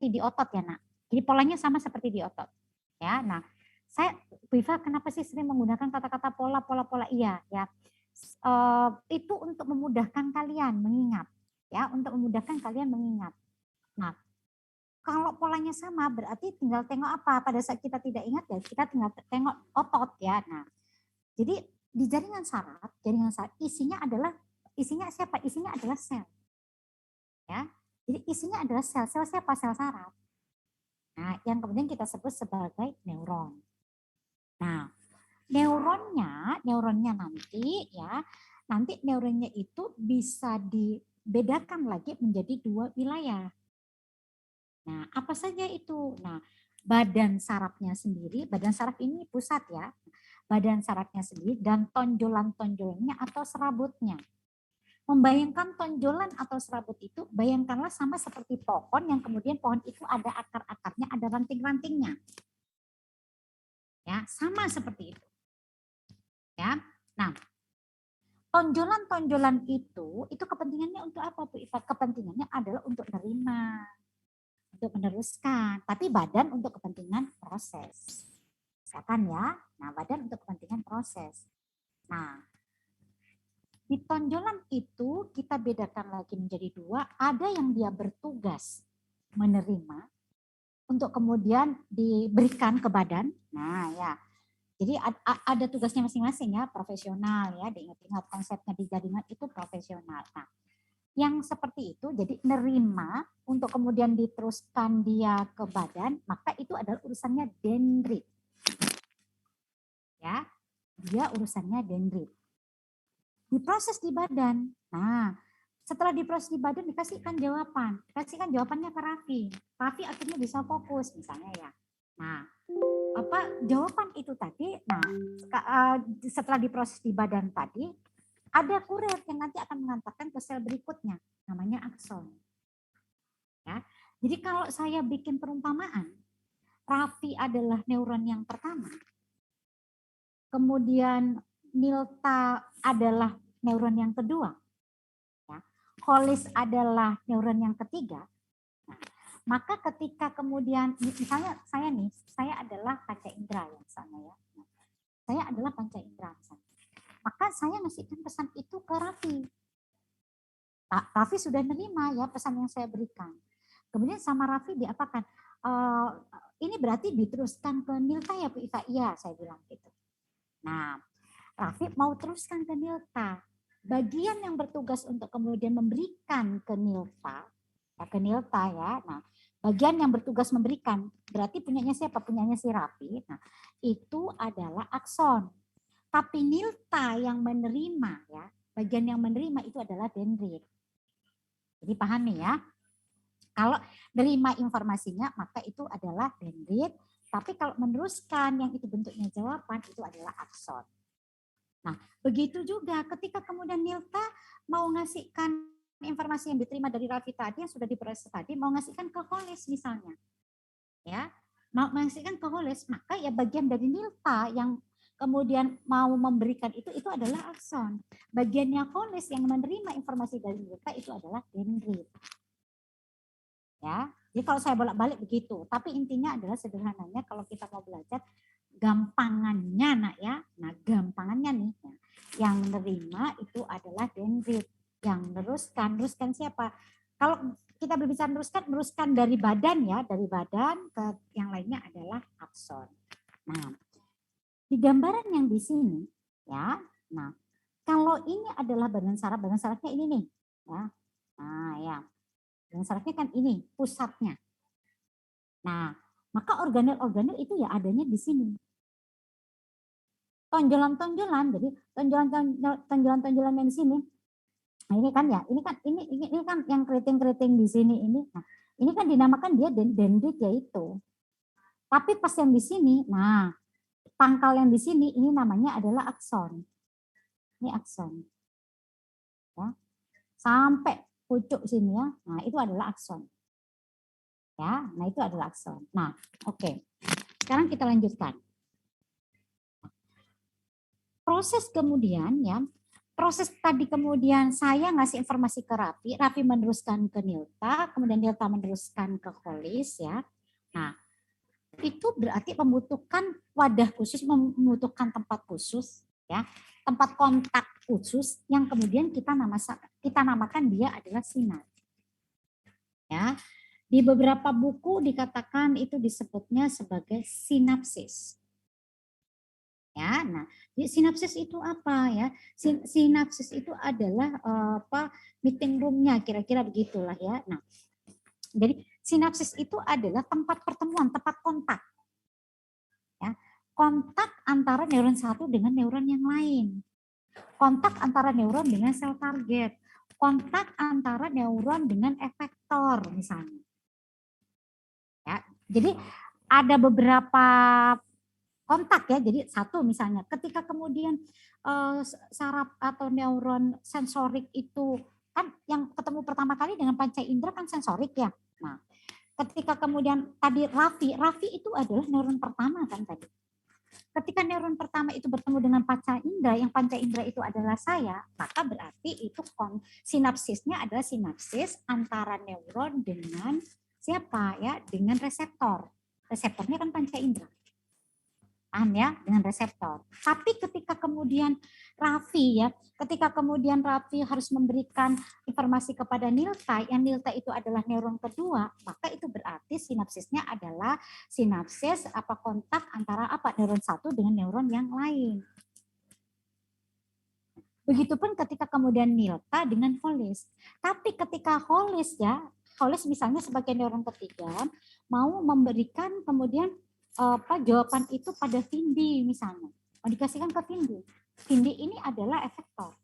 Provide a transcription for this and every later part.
seperti di otot ya nak. Jadi polanya sama seperti di otot. Ya, nah saya Bu Iva kenapa sih sering menggunakan kata-kata pola? Iya ya. Itu untuk memudahkan kalian mengingat ya, untuk memudahkan kalian mengingat. Nah, kalau polanya sama berarti tinggal tengok apa pada saat kita tidak ingat ya kita tinggal tengok otot ya. Nah, jadi di jaringan saraf isinya siapa? Isinya adalah sel. Ya. Jadi isinya adalah sel. Sel siapa? Sel saraf. Nah, yang kemudian kita sebut sebagai neuron. Nah, neuronnya nanti neuronnya itu bisa dibedakan lagi menjadi 2 wilayah. Nah, apa saja itu? Nah, badan sarafnya sendiri, badan saraf ini pusat ya, badan sarafnya sendiri dan tonjolan-tonjolannya atau serabutnya. Membayangkan tonjolan atau serabut itu, bayangkanlah sama seperti pohon yang kemudian pohon itu ada akar-akarnya, ada ranting-rantingnya. Ya, sama seperti itu. Ya. Nah, tonjolan-tonjolan itu kepentingannya untuk apa Bu Iva? Kepentingannya adalah untuk menerima, untuk meneruskan, tapi badan untuk kepentingan proses. Kan ya? Nah, badan untuk kepentingan proses. Nah, di tonjolan itu kita bedakan lagi menjadi 2, ada yang dia bertugas menerima untuk kemudian diberikan ke badan. Nah, ya. Jadi ada tugasnya masing-masing ya, profesional ya, diingat-ingat konsepnya di jaringan itu profesional. Nah, yang seperti itu jadi nerima untuk kemudian diteruskan dia ke badan, maka itu adalah urusannya dendrit. Ya, dia urusannya dendrit. Diproses di badan. Nah, setelah diproses di badan dikasihkan jawabannya ke Raffi. Raffi akhirnya bisa fokus misalnya ya. Nah, jawaban itu tadi, nah setelah diproses di badan tadi, ada kurir yang nanti akan mengantarkan ke sel berikutnya, namanya akson. Ya, jadi kalau saya bikin perumpamaan, Raffi adalah neuron yang pertama, kemudian Milta adalah neuron yang kedua, ya. Holis adalah neuron yang ketiga. Nah, maka ketika kemudian misalnya saya adalah panca indera ya misalnya ya. Saya adalah panca indera misalnya. Maka saya ngasihkan pesan itu ke Raffi. Raffi sudah menerima ya pesan yang saya berikan. Kemudian sama Raffi diapakan? Ini berarti diteruskan ke Nilta ya Bu Iva? Iya, saya bilang gitu. Nah, Raffi mau teruskan ke Nilta. Bagian yang bertugas untuk kemudian memberikan ke Nilta ya. Nah, bagian yang bertugas memberikan berarti punyanya siapa? Punyanya si Raffi. Nah, itu adalah akson. Tapi Nilta yang menerima ya, bagian yang menerima itu adalah dendrit. Jadi pahami ya. Kalau nerima informasinya maka itu adalah dendrit, tapi kalau meneruskan yang itu bentuknya jawaban itu adalah akson. Nah, begitu juga ketika kemudian Nilta mau ngasihkan informasi yang diterima dari Raffi tadi yang sudah diproses tadi, mau ngasihkan ke Holis misalnya. Ya, mau ngasihkan ke Holis, maka ya bagian dari Nilta yang kemudian mau memberikan itu adalah akson. Bagiannya Holis yang menerima informasi dari Nilta itu adalah dendrit. Ya, jadi kalau saya bolak-balik begitu, tapi intinya adalah sederhananya kalau kita mau belajar gampangannya nak ya, nah gampangannya nih, ya. Yang menerima itu adalah dendrit, yang meneruskan siapa? Kalau kita berbicara meneruskan dari badan ya, dari badan ke yang lainnya adalah akson. Nah, di gambaran yang di sini ya, nah kalau ini adalah badan sarafnya ini nih, ya, nah ya. Dan sarafnya kan ini pusatnya. Nah, maka organel-organel itu ya adanya di sini. Tonjolan-tonjolan, jadi tonjolan-tonjolan yang di sini. Nah, ini kan ya, ini kan yang keriting-keriting di sini ini. Nah, ini kan dinamakan dia dendrit yaitu. Tapi pas yang di sini, nah pangkal yang di sini ini namanya adalah akson. Ini akson. Ya. Sampai pucuk sini ya. Nah, itu adalah akson. Ya, nah itu adalah akson. Nah, oke. Sekarang kita lanjutkan. Proses kemudian ya, proses tadi kemudian saya ngasih informasi ke Raffi, Raffi meneruskan ke Nilta, kemudian Nilta meneruskan ke Kholis ya. Nah, itu berarti membutuhkan wadah khusus, membutuhkan tempat khusus ya, tempat kontak khusus yang kemudian kita namakan dia adalah sinar. Ya. Di beberapa buku dikatakan itu disebutnya sebagai sinapsis. Ya, nah, sinapsis itu apa ya? Sinapsis itu adalah meeting room-nya, kira-kira begitulah ya. Nah, jadi sinapsis itu adalah tempat pertemuan, tempat kontak. Ya, kontak antara neuron satu dengan neuron yang lain. Kontak antara neuron dengan sel target. Kontak antara neuron dengan efektor misalnya. Ya, jadi ada beberapa kontak ya, jadi satu misalnya ketika kemudian saraf atau neuron sensorik itu kan yang ketemu pertama kali dengan panca indera kan sensorik ya. Nah, ketika kemudian tadi Raffi itu adalah neuron pertama kan tadi. Ketika neuron pertama itu bertemu dengan panca indera, yang panca indera itu adalah saya, maka berarti itu sinapsisnya adalah sinapsis antara neuron dengan siapa ya, dengan reseptor. Reseptornya kan panca indera. Paham ya, dengan reseptor. Tapi ketika kemudian Raffi ya, ketika kemudian Raffi harus memberikan informasi kepada Nilta, yang Nilta itu adalah neuron kedua, maka itu berarti sinapsisnya adalah sinapsis kontak antara neuron satu dengan neuron yang lain. Begitupun ketika kemudian Nilta dengan Kholis. Tapi ketika Kholis ya, Kholis misalnya sebagai neuron ketiga mau memberikan kemudian jawaban itu pada Vindi misalnya, mau dikasihkan ke Vindi. Vindi ini adalah efektor.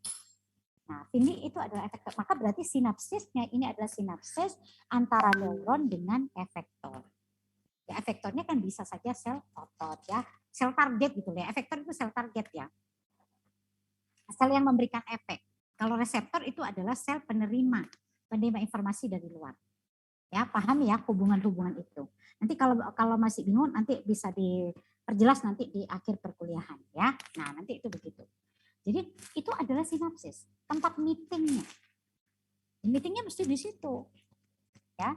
Nah, Vindi itu adalah efektor. Maka berarti sinapsisnya ini adalah sinapsis antara neuron dengan efektor. Ya, efektornya kan bisa saja sel otot ya, sel target gitu ya. Efektor itu sel target ya. Sel yang memberikan efek. Kalau reseptor itu adalah sel penerima informasi dari luar. Ya, paham ya hubungan-hubungan itu. Nanti kalau masih bingung nanti bisa diperjelas nanti di akhir perkuliahan ya. Nah, nanti itu begitu. Jadi itu adalah sinapsis, tempat meetingnya. Meetingnya mesti di situ. Ya.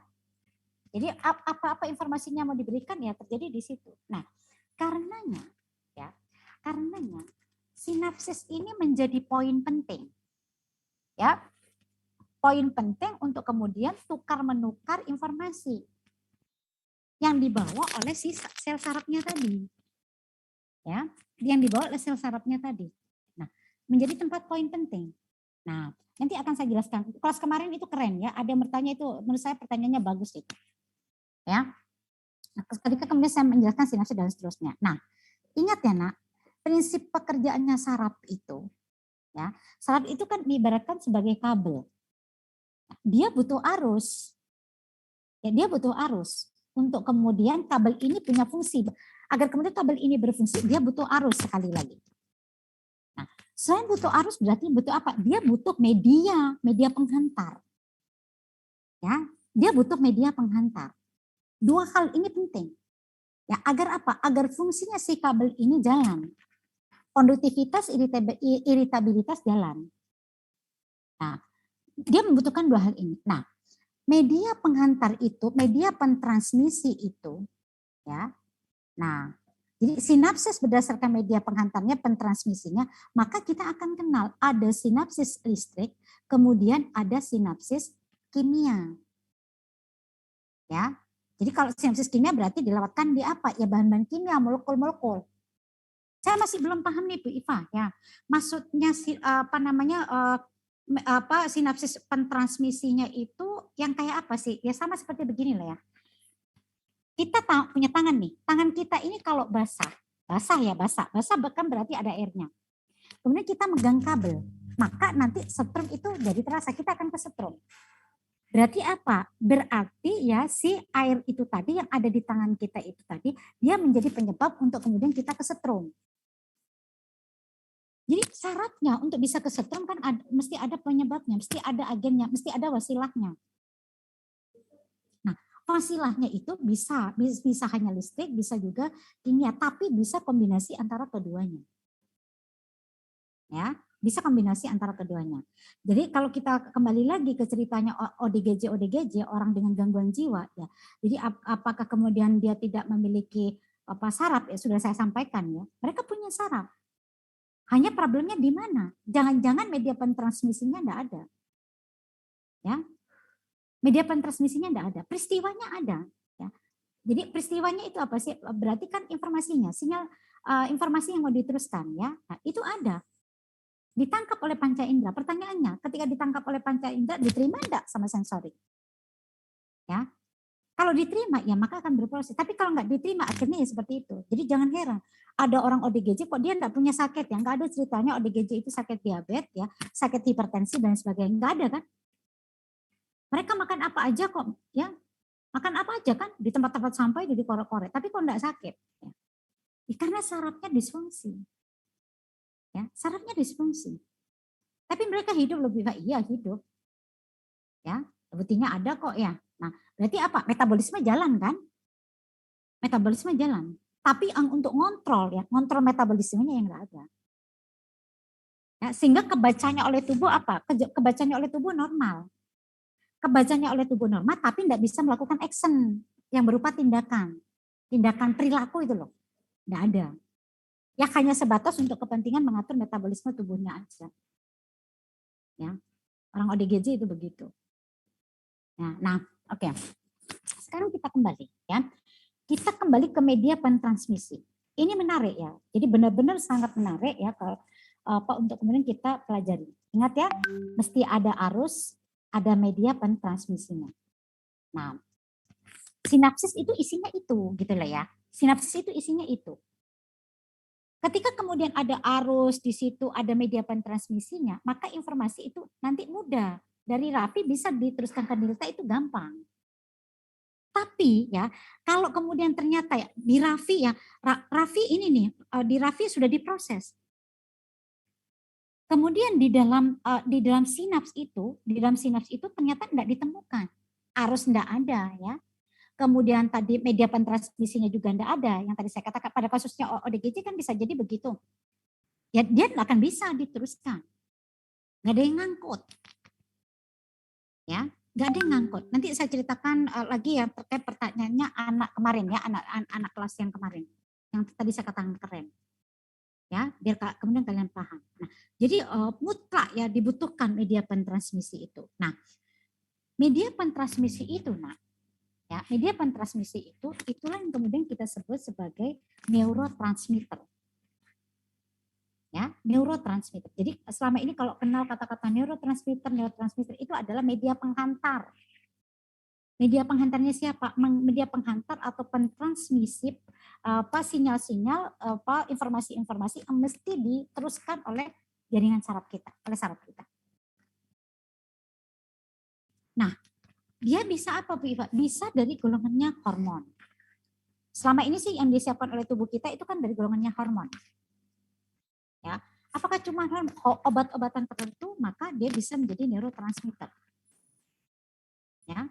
Jadi apa-apa informasinya mau diberikan ya terjadi di situ. Nah, karenanya sinapsis ini menjadi poin penting. Ya. Poin penting untuk kemudian tukar-menukar informasi yang dibawa oleh si sel sarafnya tadi. Ya, yang dibawa oleh sel sarafnya tadi. Nah, menjadi tempat poin penting. Nah, nanti akan saya jelaskan. Kelas kemarin itu keren ya, ada yang bertanya itu, menurut saya pertanyaannya bagus itu. Ya. Nah, ketika kemudian saya menjelaskan sinapsis dan seterusnya. Nah, ingat ya nak, prinsip pekerjaannya saraf itu, ya, saraf itu kan diibaratkan sebagai kabel. Dia butuh arus. Ya, dia butuh arus untuk kemudian kabel ini punya fungsi. Agar kemudian kabel ini berfungsi, dia butuh arus sekali lagi. Nah, selain butuh arus berarti butuh apa? Dia butuh media penghantar. Ya, dia butuh media penghantar. Dua hal ini penting. Ya, agar apa? Agar fungsinya si kabel ini jalan. Konduktivitas, iritabilitas jalan. Nah, dia membutuhkan dua hal ini. Nah, media penghantar itu, media pentransmisi itu, ya. Nah, jadi sinapsis berdasarkan media penghantarnya, pentransmisinya, maka kita akan kenal ada sinapsis listrik, kemudian ada sinapsis kimia. Ya. Jadi kalau sinapsis kimia berarti dilewatkan di apa? Ya bahan-bahan kimia, molekul-molekul. Saya masih belum paham nih Bu Iva ya. Maksudnya sinapsis pentransmisinya itu yang kayak apa sih? Ya sama seperti begini lah ya. Kita punya tangan nih. Tangan kita ini kalau basah bahkan berarti ada airnya. Kemudian kita megang kabel, maka nanti setrum itu jadi terasa, kita akan kesetrum. Berarti apa? Berarti ya si air itu tadi yang ada di tangan kita itu tadi, dia menjadi penyebab untuk kemudian kita kesetrum. Jadi syaratnya untuk bisa kesetrum kan mesti ada penyebabnya, mesti ada agennya, mesti ada wasilahnya. Nah, wasilahnya itu bisa hanya listrik, bisa juga kimia, tapi bisa kombinasi antara keduanya. Ya. Bisa kombinasi antara keduanya. Jadi kalau kita kembali lagi ke ceritanya ODGJ orang dengan gangguan jiwa ya. Jadi apakah kemudian dia tidak memiliki apa saraf ya sudah saya sampaikan ya. Mereka punya saraf. Hanya problemnya di mana? Jangan-jangan media pentransmisinya enggak ada. Ya. Media pentransmisinya enggak ada, peristiwanya ada ya. Jadi peristiwanya itu apa sih? Berarti kan informasinya, sinyal informasi yang mau diteruskan ya. Nah, itu ada. Ditangkap oleh panca indera. Pertanyaannya, ketika ditangkap oleh panca indera, diterima enggak sama sensorik? Ya, kalau diterima, ya maka akan berproses. Tapi kalau nggak diterima, akhirnya ya seperti itu. Jadi jangan heran, ada orang ODGJ kok dia nggak punya sakit ya, nggak ada ceritanya ODGJ itu sakit diabetes ya, sakit hipertensi dan sebagainya, nggak ada kan? Mereka makan apa aja kok, ya makan apa aja kan di tempat-tempat sampah jadi korek-korek, tapi kok nggak sakit? Ya. Karena sarafnya disfungsi. Ya, sarafnya disfungsi. Tapi mereka hidup lebih baik, iya hidup. Ya, buktinya ada kok ya. Nah, berarti apa? Metabolisme jalan kan? Metabolisme jalan. Tapi untuk ngontrol ya, ngontrol metabolismenya yang enggak ada. Ya, sehingga kebacanya oleh tubuh apa? Kebacanya oleh tubuh normal. Kebacanya oleh tubuh normal tapi enggak bisa melakukan action yang berupa tindakan. Tindakan perilaku itu loh. Enggak ada. Ya hanya sebatas untuk kepentingan mengatur metabolisme tubuhnya aja. Ya. Orang ODGJ itu begitu. Nah, oke. Sekarang kita kembali ya. Kita kembali ke media pentransmisi. Ini menarik ya. Jadi benar-benar sangat menarik ya kalau untuk kemudian kita pelajari. Ingat ya, mesti ada arus, ada media pentransmisinya. Nah, sinapsis itu isinya itu gitu lah ya. Sinapsis itu isinya itu. Ketika kemudian ada arus di situ, ada media pentransmisinya, maka informasi itu nanti mudah. Dari Raffi bisa diteruskan ke Nilta itu gampang. Tapi ya, kalau kemudian ternyata ya, di Raffi ya, Raffi ini nih, di Raffi sudah diproses. Kemudian di dalam sinaps itu ternyata tidak ditemukan. Arus tidak ada ya. Kemudian tadi media pentransmisinya juga tidak ada. Yang tadi saya katakan pada kasusnya ODGJ kan bisa jadi begitu. Ya dia tidak akan bisa diteruskan. Nggak ada yang ngangkut. Ya, nggak ada yang ngangkut. Nanti saya ceritakan lagi ya terkait pertanyaannya anak kemarin ya, anak kelas yang kemarin. Yang tadi saya katakan keren. Ya, biar kemudian kalian paham. Nah, jadi mutlak ya dibutuhkan media pentransmisi itu. Nah, media pentransmisi itu, ya, media pentransmisi itu itulah yang kemudian kita sebut sebagai neurotransmitter. Ya, neurotransmitter. Jadi selama ini kalau kenal kata-kata neurotransmitter itu adalah media penghantar. Media penghantarnya siapa? Media penghantar atau pentransmisif sinyal-sinyal informasi-informasi yang mesti diteruskan oleh jaringan saraf kita, oleh saraf kita. Nah, dia bisa apa Bu Iva? Bisa dari golongannya hormon. Selama ini sih yang disiapkan oleh tubuh kita itu kan dari golongannya hormon. Ya, apakah cuma obat-obatan tertentu maka dia bisa menjadi neurotransmitter. Ya,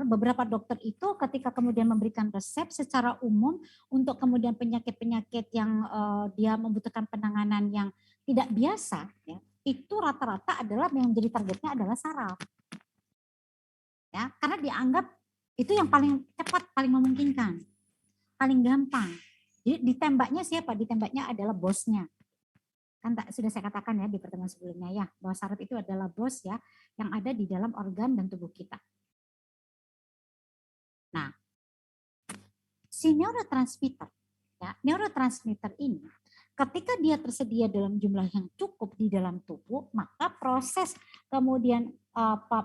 beberapa dokter itu ketika kemudian memberikan resep secara umum untuk kemudian penyakit-penyakit yang dia membutuhkan penanganan yang tidak biasa, ya, itu rata-rata adalah yang menjadi targetnya adalah saraf. Ya, karena dianggap itu yang paling cepat, paling memungkinkan, paling gampang. Jadi ditembaknya siapa? Ditembaknya adalah bosnya. Kan sudah saya katakan ya di pertemuan sebelumnya ya, bahwa saraf itu adalah bos ya yang ada di dalam organ dan tubuh kita. Nah, si neurotransmitter, ya, neurotransmitter ini ketika dia tersedia dalam jumlah yang cukup di dalam tubuh, maka proses kemudian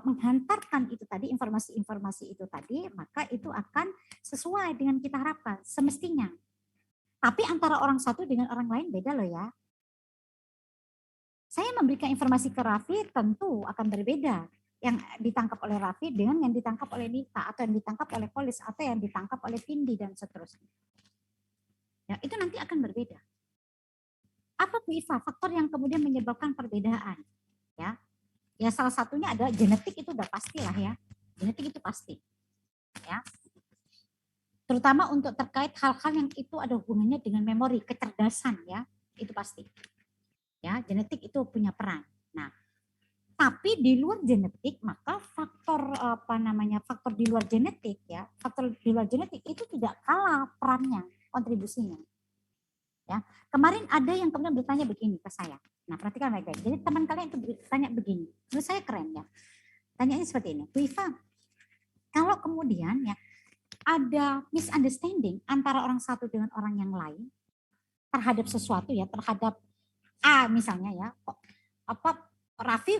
menghantarkan itu tadi informasi-informasi itu tadi, maka itu akan sesuai dengan kita harapkan semestinya. Tapi antara orang satu dengan orang lain beda loh ya. Saya memberikan informasi ke Raffi tentu akan berbeda. Yang ditangkap oleh Raffi dengan yang ditangkap oleh Nita, atau yang ditangkap oleh Kolis, atau yang ditangkap oleh Vindi, dan seterusnya. Ya, itu nanti akan berbeda. Apa Bu Iva? Faktor yang kemudian menyebabkan perbedaan. Ya salah satunya adalah genetik, itu udah pasti lah ya. Genetik itu pasti. Ya. Terutama untuk terkait hal-hal yang itu ada hubungannya dengan memori, kecerdasan ya, itu pasti. Ya, genetik itu punya peran. Nah, tapi di luar genetik maka faktor faktor di luar genetik ya, faktor di luar genetik itu tidak kalah perannya, kontribusinya. Ya, kemarin ada yang kemudian bertanya begini ke saya. Nah, perhatikan baik-baik. Jadi teman kalian itu bertanya begini. Menurut saya keren ya. Tanyanya seperti ini. Bu Iva, kalau kemudian ya ada misunderstanding antara orang satu dengan orang yang lain terhadap sesuatu ya, terhadap A misalnya ya, kok Raffi,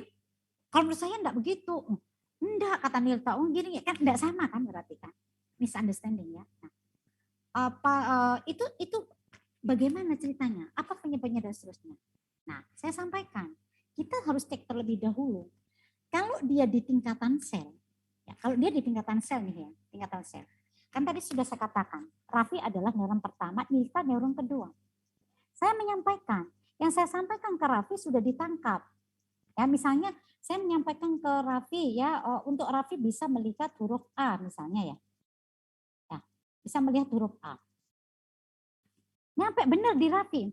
kalau menurut saya enggak begitu. Enggak, kata Nilta, gini kan enggak sama kan berarti kan, misunderstanding ya. Nah, itu bagaimana ceritanya? Apa penyebabnya dan seterusnya? Nah, saya sampaikan, kita harus cek terlebih dahulu. Kalau dia di tingkatan sel, ya, kalau dia di tingkatan sel nih ya, tingkatan sel. Kan tadi sudah saya katakan, Raffi adalah neuron pertama, Nilta neuron kedua. Saya menyampaikan, yang saya sampaikan ke Raffi sudah ditangkap. Ya, misalnya saya menyampaikan ke Raffi ya, untuk Raffi bisa melihat huruf A misalnya ya. Ya, bisa melihat huruf A. Nyampe benar di Raffi.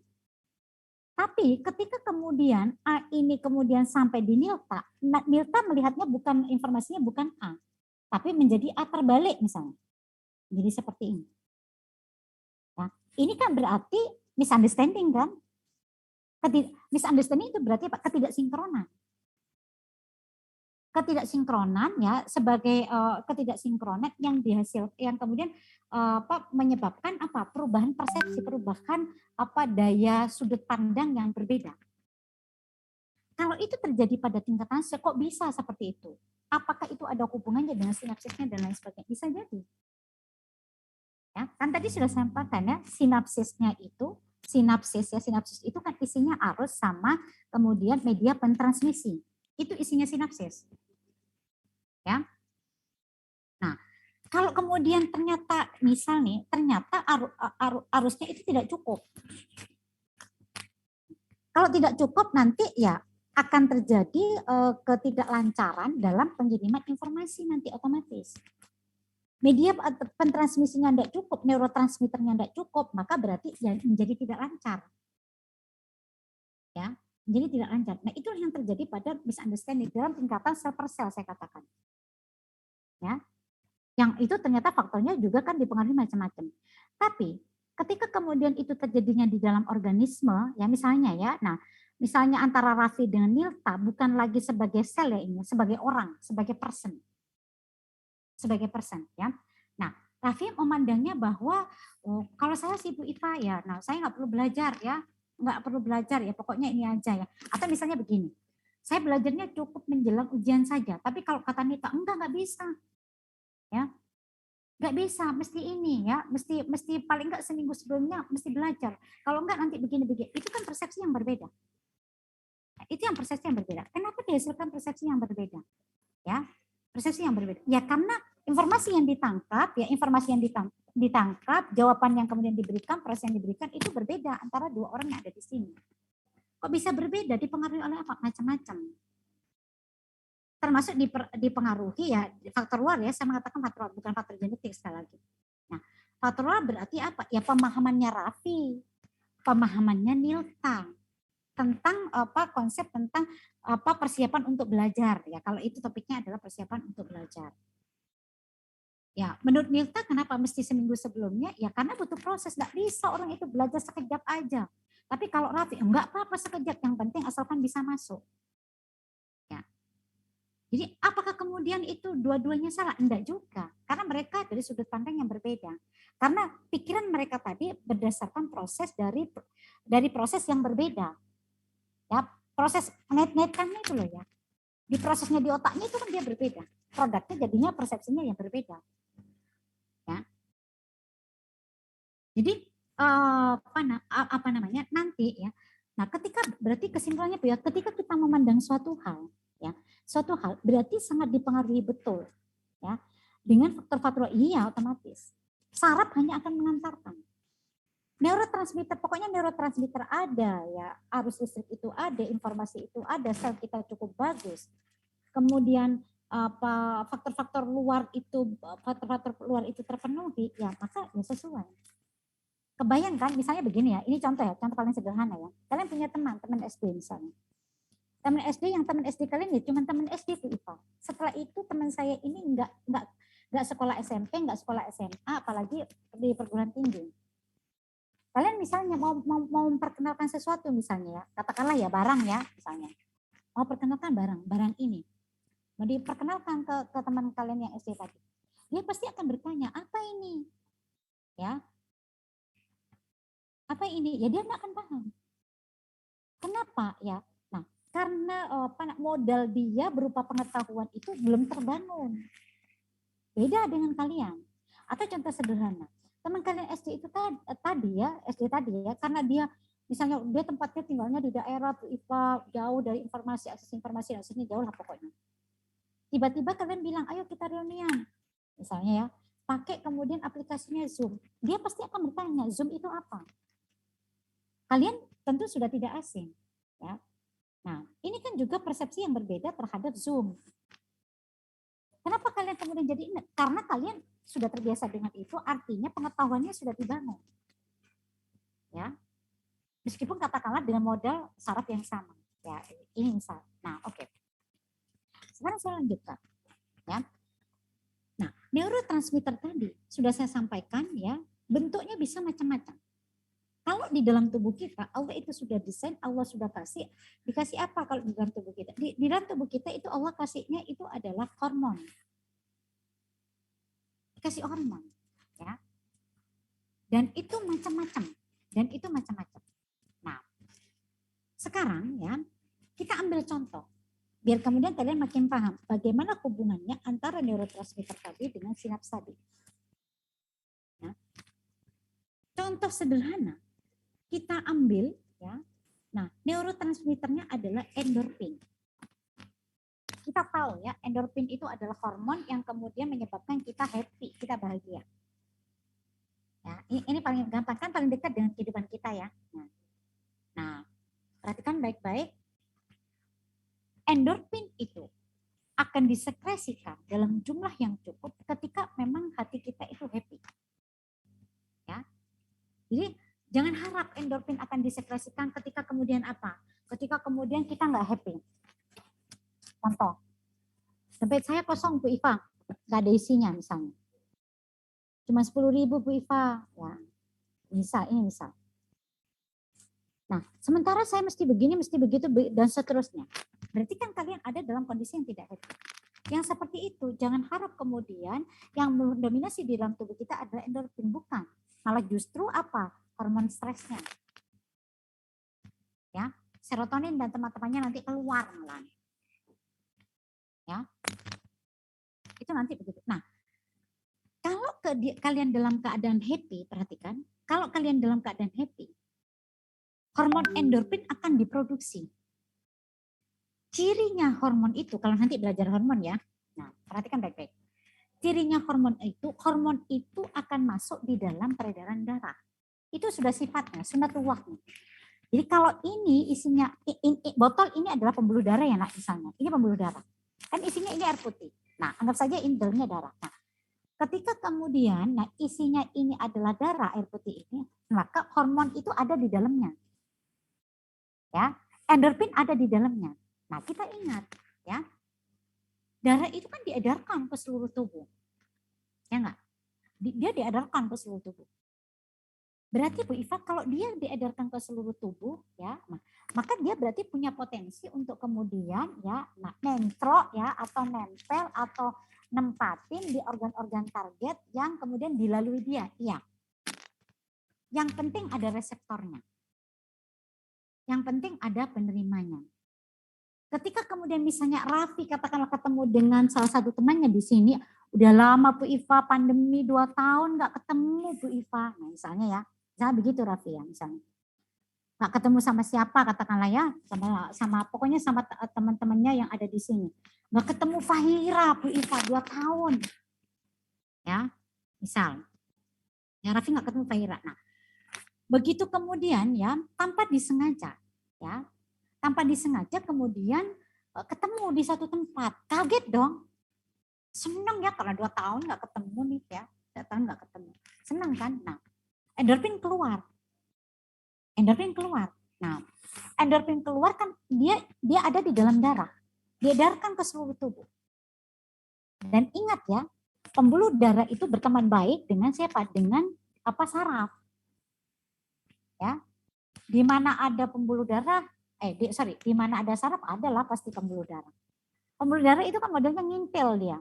Tapi ketika kemudian A ini kemudian sampai di Nilta, Nilta melihatnya bukan, informasinya bukan A, tapi menjadi A terbalik misalnya. Jadi seperti ini. Nah, ini kan berarti misunderstanding kan? Misunderstanding itu berarti apa? Ketidaksinkronan. Ketidaksinkronan ya, sebagai ketidaksinkronan yang kemudian menyebabkan perubahan persepsi, perubahan daya sudut pandang yang berbeda. Kalau itu terjadi pada tingkatan sel, kok bisa seperti itu? Apakah itu ada hubungannya dengan sinapsisnya dan lain sebagainya? Bisa jadi. Ya, kan tadi sudah saya sampaikan ya, sinapsis itu kan isinya arus sama kemudian media pentransmisi. Itu isinya sinapsis. Ya. Nah, kalau kemudian ternyata arusnya itu tidak cukup. Kalau tidak cukup nanti ya akan terjadi ketidaklancaran dalam pengiriman informasi nanti otomatis. Media pentransmisinya tidak cukup, neurotransmitternya tidak cukup, maka berarti ya menjadi tidak lancar. Ya, menjadi tidak lancar. Nah, itu yang terjadi pada misunderstanding dalam tingkatan sel per sel saya katakan. Ya. Yang itu ternyata faktornya juga kan dipengaruhi macam-macam. Tapi ketika kemudian itu terjadinya di dalam organisme, ya misalnya ya, nah misalnya antara Raffi dengan Nilta bukan lagi sebagai sel ya ini, sebagai orang, sebagai person. Sebagai person ya. Nah, Raffi memandangnya bahwa kalau saya sih Bu Iva ya, nah saya nggak perlu belajar ya, nggak perlu belajar ya, pokoknya ini aja ya. Atau misalnya begini, saya belajarnya cukup menjelang ujian saja, tapi kalau kata Nita nggak bisa. Ya, nggak bisa, mesti ini ya, mesti paling nggak seminggu sebelumnya mesti belajar. Kalau enggak nanti begini-begini, itu kan persepsi yang berbeda. Nah, itu yang persepsi yang berbeda. Kenapa dihasilkan persepsi yang berbeda? Ya, persepsi yang berbeda. Ya karena informasi yang ditangkap, ditangkap, jawaban yang kemudian diberikan, proses yang diberikan itu berbeda antara dua orang yang ada di sini. Kok bisa berbeda? Dipengaruhi oleh apa? Macam-macam. Termasuk dipengaruhi ya faktor luar ya, saya mengatakan faktor luar, bukan faktor genetik sekali lagi. Nah, faktor luar berarti apa? Ya pemahamannya Raffi, pemahamannya Nilta tentang konsep tentang persiapan untuk belajar ya. Kalau itu topiknya adalah persiapan untuk belajar. Ya, menurut Nilta kenapa mesti seminggu sebelumnya? Ya karena butuh proses, nggak bisa orang itu belajar sekejap aja. Tapi kalau Raffi, enggak apa-apa sekejap, yang penting asalkan bisa masuk. Ya. Jadi apakah kemudian itu dua-duanya salah? Enggak juga. Karena mereka dari sudut pandang yang berbeda. Karena pikiran mereka tadi berdasarkan proses dari proses yang berbeda. Ya, proses net-netkannya itu loh ya. Di prosesnya di otaknya itu kan dia berbeda. Produknya jadinya persepsinya yang berbeda. Ya. Jadi apa namanya? Nanti ya. Nah, berarti kesimpulannya ya, ketika kita memandang suatu hal, ya, suatu hal berarti sangat dipengaruhi betul ya dengan faktor-faktor iya otomatis. Saraf hanya akan mengantarkan. Neurotransmitter, pokoknya neurotransmitter ada ya, arus listrik itu ada, informasi itu ada, sel kita cukup bagus. Kemudian faktor-faktor luar itu terpenuhi ya, maka ya sesuai. kebayang kan, misalnya begini ya, ini contoh ya, contoh paling sederhana ya. Kalian punya teman SD misalnya. Teman SD yang teman SD kalian ya cuma teman SD Bu Iva. Setelah itu teman saya ini nggak sekolah SMP, nggak sekolah SMA, apalagi di perguruan tinggi. Kalian misalnya mau memperkenalkan sesuatu misalnya ya, katakanlah ya barang ya misalnya. Mau perkenalkan barang ini. Mau diperkenalkan ke teman kalian yang SD tadi. Dia pasti akan bertanya, apa ini? Ya. Apa ini? Ya dia nggak akan paham. Kenapa? Ya. Nah, karena modal dia berupa pengetahuan itu belum terbangun. Beda dengan kalian. Atau contoh sederhana, teman kalian SD itu tadi ya, karena dia misalnya dia tempatnya tinggalnya di daerah Bu Iva, jauh dari akses informasi jauh lah pokoknya. Tiba-tiba kalian bilang, ayo kita reunian. Misalnya ya, pakai kemudian aplikasinya Zoom. Dia pasti akan bertanya, Zoom itu apa? Kalian tentu sudah tidak asing. Ya. Nah, ini kan juga persepsi yang berbeda terhadap Zoom. Kenapa kalian kemudian jadi ingat? Karena kalian sudah terbiasa dengan itu, artinya pengetahuannya sudah dibangun. Ya. Meskipun katakanlah dengan modal syarat yang sama. Ya, ini misal. Nah, oke. Sekarang saya lanjutkan. Ya. Nah, neurotransmitter tadi sudah saya sampaikan ya, bentuknya bisa macam-macam. Kalau di dalam tubuh kita, Allah itu sudah desain, Allah sudah dikasih apa kalau di dalam tubuh kita? Di dalam tubuh kita itu Allah kasihnya itu adalah hormon. Dikasih hormon. Ya. Dan itu macam-macam. Nah, sekarang ya, kita ambil contoh. Biar kemudian kalian makin paham bagaimana hubungannya antara neurotransmitter tadi dengan sinaps tadi. Nah, contoh sederhana, kita ambil ya. Nah, neurotransmitternya adalah endorfin. Kita tahu ya, endorfin itu adalah hormon yang kemudian menyebabkan kita happy, kita bahagia. Ya, ini paling gampang kan, paling dekat dengan kehidupan kita ya. Nah, perhatikan baik-baik. Endorfin itu akan disekresikan dalam jumlah yang cukup ketika memang hati kita itu happy. Ya. Jadi jangan harap endorfin akan disekresikan ketika kemudian apa? Ketika kemudian kita nggak happy. Contoh, dompet saya kosong Bu Iva, nggak ada isinya misalnya. Cuma 10.000 Bu Iva. Ya, ini misal. Nah, sementara saya mesti begini, mesti begitu, dan seterusnya. Berarti kan kalian ada dalam kondisi yang tidak happy. Yang seperti itu, jangan harap kemudian yang mendominasi di dalam tubuh kita adalah endorfin, bukan. Malah justru apa? Hormon stresnya. Ya, serotonin dan teman-temannya nanti keluar malah. Ya. Itu nanti begitu. Nah, kalau kalian dalam keadaan happy, perhatikan, kalau kalian dalam keadaan happy, hormon endorfin akan diproduksi. Cirinya hormon itu, kalau nanti belajar hormon ya, nah perhatikan baik-baik. Cirinya hormon itu akan masuk di dalam peredaran darah. Itu sudah sifatnya, sunatullah. Jadi kalau ini isinya, botol ini adalah pembuluh darah ya nak misalnya. Ini pembuluh darah. Kan isinya ini air putih. Nah anggap saja ini dalamnya darah. Nah, ketika kemudian isinya ini adalah darah air putih ini, maka hormon itu ada di dalamnya. Ya, endorfin ada di dalamnya. Nah, kita ingat ya. Darah itu kan diedarkan ke seluruh tubuh. Ya enggak? Dia diedarkan ke seluruh tubuh. Berarti Bu Iva kalau dia diedarkan ke seluruh tubuh ya, maka dia berarti punya potensi untuk kemudian ya nempel ya atau nempel atau nempatin di organ-organ target yang kemudian dilalui dia. Iya. Yang penting ada reseptornya. Yang penting ada penerimanya. Ketika kemudian misalnya Raffi katakanlah ketemu dengan salah satu temannya di sini, udah lama Bu Iva, pandemi 2 tahun nggak ketemu Bu Iva. Nah misalnya ya, misalnya begitu Raffi ya misalnya. Nggak ketemu sama siapa katakanlah ya, sama pokoknya sama teman-temannya yang ada di sini. Nggak ketemu Fahira Bu Iva 2 tahun. Ya, misal. Ya Raffi nggak ketemu Fahira. Nah, begitu kemudian ya, tanpa disengaja ya, tanpa disengaja kemudian ketemu di satu tempat. Kaget dong. Senang ya karena 2 tahun nggak ketemu nih ya. 2 tahun nggak ketemu. Senang kan? Nah, endorfin keluar. Endorfin keluar. Nah, endorfin keluar kan dia ada di dalam darah. Diedarkan ke seluruh tubuh. Dan ingat ya, pembuluh darah itu berteman baik dengan siapa? Dengan saraf. Ya. Di mana ada pembuluh darah, di mana ada saraf adalah pasti pembuluh darah. Pembuluh darah itu kan modelnya ngintil dia,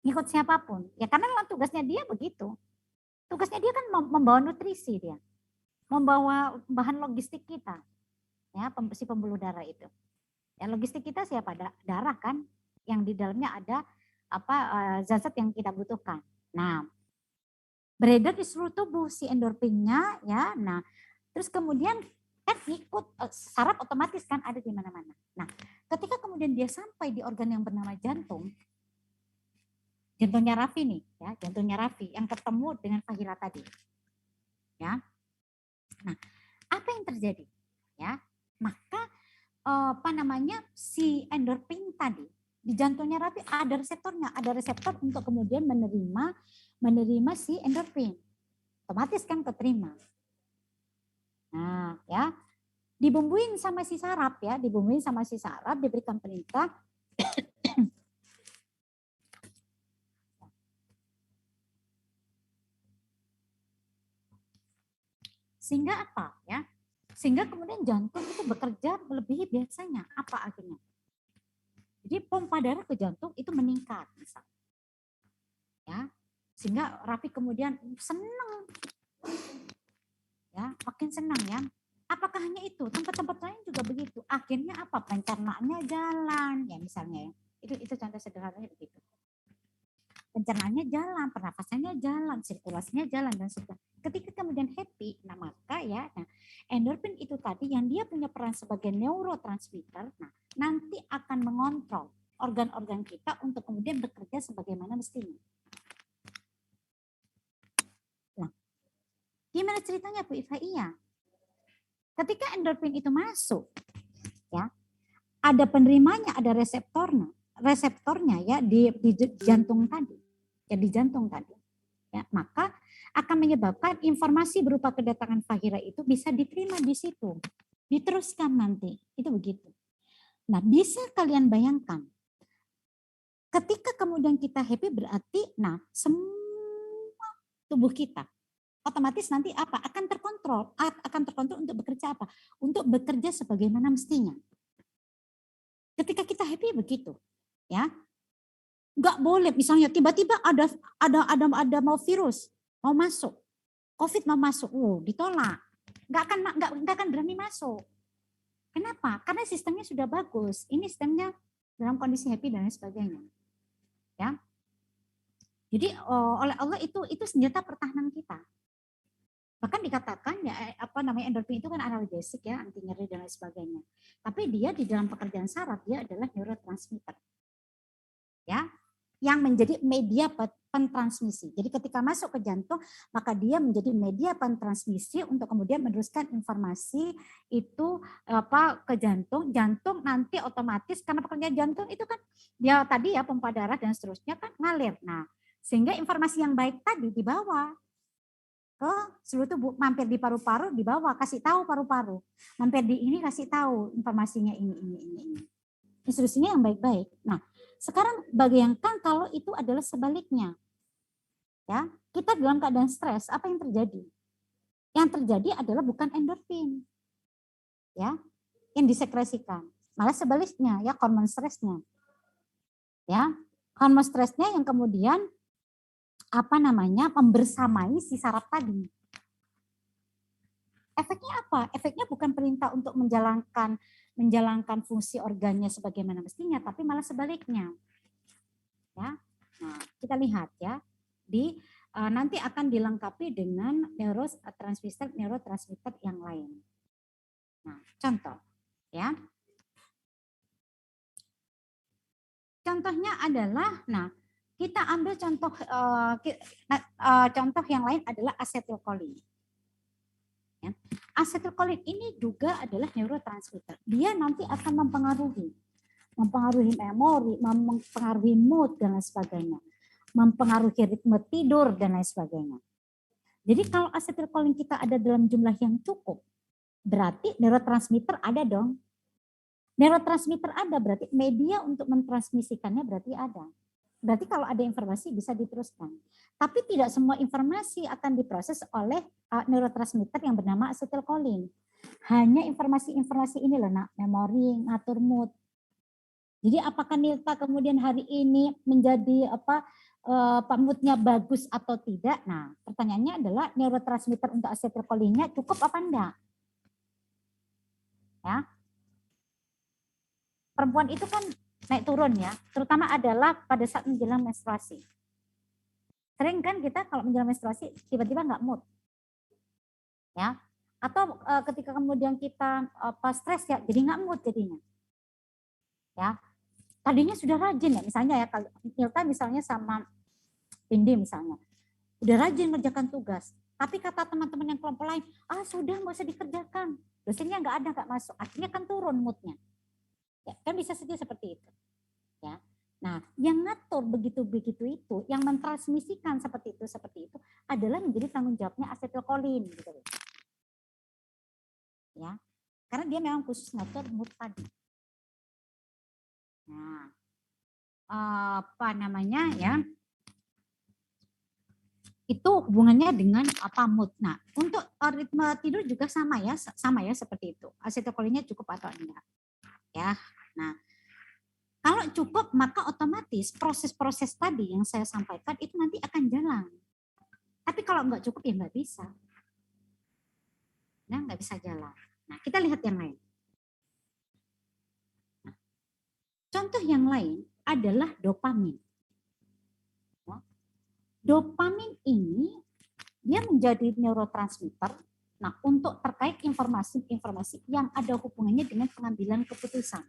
ngikut siapapun. Ya karena memang tugasnya dia begitu. Tugasnya dia kan membawa nutrisi dia. Membawa bahan logistik kita. Ya, si pembuluh darah itu. Ya, logistik kita siapa? Darah kan, yang di dalamnya ada zat-zat yang kita butuhkan. Nah, beredar di seluruh tubuh si endorfinnya ya. Nah, terus kemudian kan ikut saraf otomatis kan ada di mana-mana. Nah, ketika kemudian dia sampai di organ yang bernama jantung, jantungnya Raffi nih, ya, jantungnya Raffi yang ketemu dengan Fahira tadi. Ya. Nah, apa yang terjadi? Ya, maka si endorfin tadi di jantungnya Raffi ada reseptornya, ada reseptor untuk kemudian menerima si endorfin. Otomatis kan keterima. Nah, ya. Dibumbuin sama si saraf ya, diberikan perintah sehingga apa ya? Sehingga kemudian jantung itu bekerja melebihi biasanya. Apa akhirnya? Jadi pompa darah ke jantung itu meningkat, misal. Ya, sehingga Raffi kemudian senang, ya, makin senang ya. Apakah hanya itu? Tempat-tempat lain juga begitu. Akhirnya apa? Pencernaannya jalan, ya misalnya ya. Itu contoh sederhananya begitu. Pencernaannya jalan, pernafasannya jalan, sirkulasinya jalan dan sebagainya. Ketika kemudian happy, nah maka ya, endorfin itu tadi yang dia punya peran sebagai neurotransmitter, nah nanti akan mengontrol organ-organ kita untuk kemudian bekerja sebagaimana mestinya. Nah, gimana ceritanya Bu Iva? Iya. Ketika endorfin itu masuk, ya, ada penerimanya, ada reseptornya ya di jantung tadi, ya di jantung tadi. Ya, maka akan menyebabkan informasi berupa kedatangan Fahira itu bisa diterima di situ, diteruskan nanti, itu begitu. Nah, bisa kalian bayangkan, ketika kemudian kita happy berarti, nah semua tubuh kita otomatis nanti apa? Akan terkontrol untuk bekerja apa? Untuk bekerja sebagaimana mestinya. Ketika kita happy begitu, ya, nggak boleh misalnya tiba-tiba ada mau virus mau masuk, COVID mau masuk, ditolak, nggak akan berani masuk. Kenapa? Karena sistemnya sudah bagus. Ini sistemnya dalam kondisi happy dan lain sebagainya. Ya, jadi oleh Allah itu senjata pertahanan kita. Bahkan dikatakan ya endorfin itu kan analgesik ya, anti nyeri dan lain sebagainya. Tapi dia di dalam pekerjaan saraf dia adalah neurotransmitter. Ya, yang menjadi media pentransmisi. Jadi ketika masuk ke jantung, maka dia menjadi media pentransmisi untuk kemudian meneruskan informasi itu ke jantung. Jantung nanti otomatis karena pekerjaan jantung itu kan dia tadi ya pompa darah dan seterusnya kan ngalir. Nah, sehingga informasi yang baik tadi dibawa ke seluruh tubuh, mampir di paru-paru dibawa, kasih tahu paru-paru. Mampir di ini kasih tahu informasinya ini. Instruksinya yang baik-baik. Nah, sekarang bayangkan kalau itu adalah sebaliknya. Ya, kita dalam keadaan stres, apa yang terjadi? Yang terjadi adalah bukan endorfin. Ya, yang disekresikan. Malah sebaliknya, ya hormon stresnya. Ya, hormon stresnya yang kemudian membersamai si saraf tadi. Efeknya apa? Efeknya bukan perintah untuk menjalankan fungsi organnya sebagaimana mestinya, tapi malah sebaliknya. Ya, nah, kita lihat ya nanti akan dilengkapi dengan neurotransmitter yang lain. Nah, contoh ya. Contohnya adalah, kita ambil contoh yang lain adalah asetylkolin. Ya. Asetylkolin ini juga adalah neurotransmitter. Dia nanti akan mempengaruhi memori, mempengaruhi mood dan lain sebagainya, mempengaruhi ritme tidur dan lain sebagainya. Jadi kalau asetilkolin kita ada dalam jumlah yang cukup, berarti neurotransmitter ada dong. Neurotransmitter ada, berarti media untuk mentransmisikannya berarti ada. Berarti kalau ada informasi bisa diteruskan. Tapi tidak semua informasi akan diproses oleh neurotransmitter yang bernama asetilkolin. Hanya informasi-informasi ini loh, nak, memori, ngatur mood. Jadi apakah Nilta kemudian hari ini menjadi moodnya bagus atau tidak? Nah, pertanyaannya adalah neurotransmitter untuk asetilkolinnya cukup apa enggak? Ya. Perempuan itu kan naik turun ya, terutama adalah pada saat menjelang menstruasi. Sering kan kita kalau menjelang menstruasi tiba-tiba nggak mood, ya, atau ketika kemudian kita stres ya, jadi nggak mood jadinya, ya. Tadinya sudah rajin ya, misalnya ya, kalau Nilta misalnya sama Pindi misalnya, udah rajin mengerjakan tugas, tapi kata teman-teman yang kelompok lain, sudah nggak usah dikerjakan, dosennya nggak ada, nggak masuk, akhirnya kan turun moodnya. Ya, kan bisa saja seperti itu. Ya. Nah, yang ngatur begitu-begitu itu, yang mentransmisikan seperti itu adalah menjadi tanggung jawabnya asetilkolin gitu. Ya. Karena dia memang khusus ngatur mood tadi. Nah, apa namanya ya? Itu hubungannya dengan apa mood. Nah, untuk ritme tidur juga sama ya seperti itu. Asetilkolinnya cukup atau enggak. Ya. Nah, kalau cukup maka otomatis proses-proses tadi yang saya sampaikan itu nanti akan jalan. Tapi kalau nggak cukup ya nggak bisa. Nah, nggak bisa jalan. Nah, kita lihat yang lain. Nah, contoh yang lain adalah dopamin. Dopamin ini dia menjadi neurotransmitter. Nah, untuk terkait informasi-informasi yang ada hubungannya dengan pengambilan keputusan.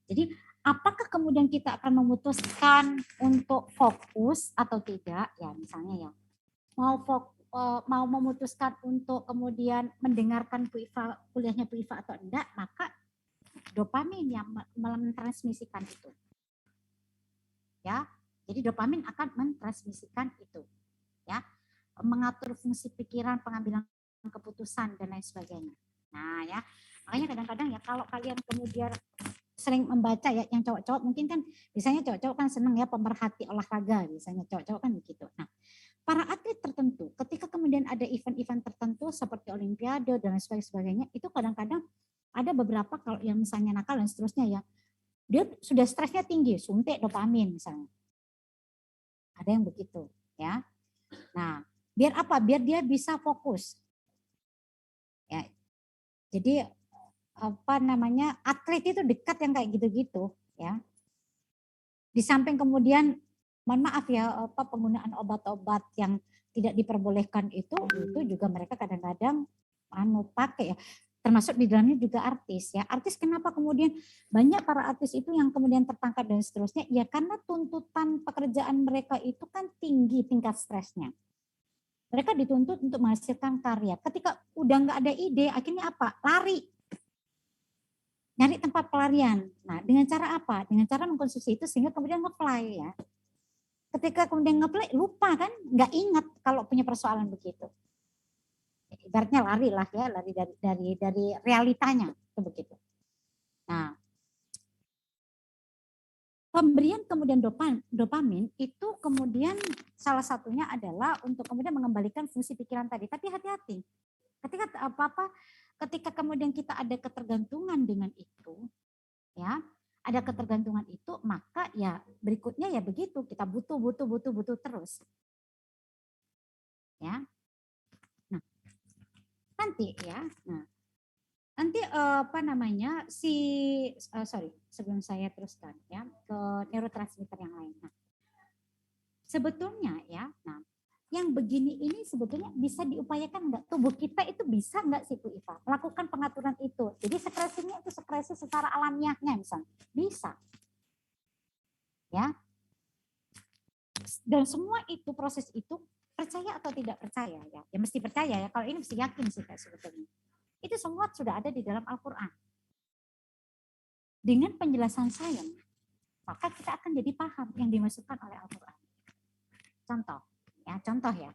Jadi apakah kemudian kita akan memutuskan untuk fokus atau tidak? Ya misalnya ya, mau memutuskan untuk kemudian mendengarkan kuliahnya Bu Iva atau enggak, maka dopamin yang mentransmisikan itu. Ya, jadi dopamin akan mentransmisikan itu. Ya, mengatur fungsi pikiran, pengambilan keputusan dan lain sebagainya. Nah ya, makanya kadang-kadang ya kalau kalian kemudian sering membaca ya, yang cowok-cowok mungkin kan biasanya cowok-cowok kan senang ya pemerhati olahraga, biasanya cowok-cowok kan begitu. Nah, para atlet tertentu ketika kemudian ada event-event tertentu seperti olimpiade dan sebagainya, itu kadang-kadang ada beberapa kalau yang misalnya nakal dan seterusnya ya, dia sudah stresnya tinggi, suntik dopamin misalnya. Ada yang begitu ya. Nah, biar apa? Biar dia bisa fokus. Ya. Jadi apa namanya, atlet itu dekat yang kayak gitu-gitu ya. Di samping kemudian mohon maaf ya, penggunaan obat-obat yang tidak diperbolehkan itu juga mereka kadang-kadang pakai ya. Termasuk di dalamnya juga artis ya. Artis kenapa kemudian banyak para artis itu yang kemudian tertangkap dan seterusnya? Ya karena tuntutan pekerjaan mereka itu kan tinggi tingkat stresnya. Mereka dituntut untuk menghasilkan karya. Ketika udah nggak ada ide, akhirnya apa? Lari. Nyari tempat pelarian. Nah, dengan cara apa? Dengan cara mengkonsumsi itu sehingga kemudian nge-fly ya. Ketika kemudian nge-fly, lupa kan? Nggak ingat kalau punya persoalan begitu. Ibaratnya lari lah ya, lari dari realitanya. Itu begitu. Nah, pemberian kemudian dopamin itu kemudian salah satunya adalah untuk kemudian mengembalikan fungsi pikiran tadi. Tapi hati-hati. Ketika kemudian kita ada ketergantungan dengan itu, ya, ada ketergantungan itu, maka ya berikutnya ya begitu, kita butuh terus. Ya. Nah, nanti ya. Nah, nanti apa namanya sebelum saya teruskan ya ke neurotransmitter yang lain. Nah, sebetulnya ya, nah yang begini ini sebetulnya bisa diupayakan enggak? Tubuh kita itu bisa enggak sih Bu Iva melakukan pengaturan itu? Jadi sekresinya itu sekresi secara alamiahnya misalnya. Bisa. Ya. Dan semua itu proses itu percaya atau tidak percaya ya. Ya mesti percaya ya. Kalau ini mesti yakin sih Kak sebetulnya. Itu semua sudah ada di dalam Al-Qur'an. Dengan penjelasan sains, maka kita akan jadi paham yang dimaksudkan oleh Al-Qur'an. Contoh ya.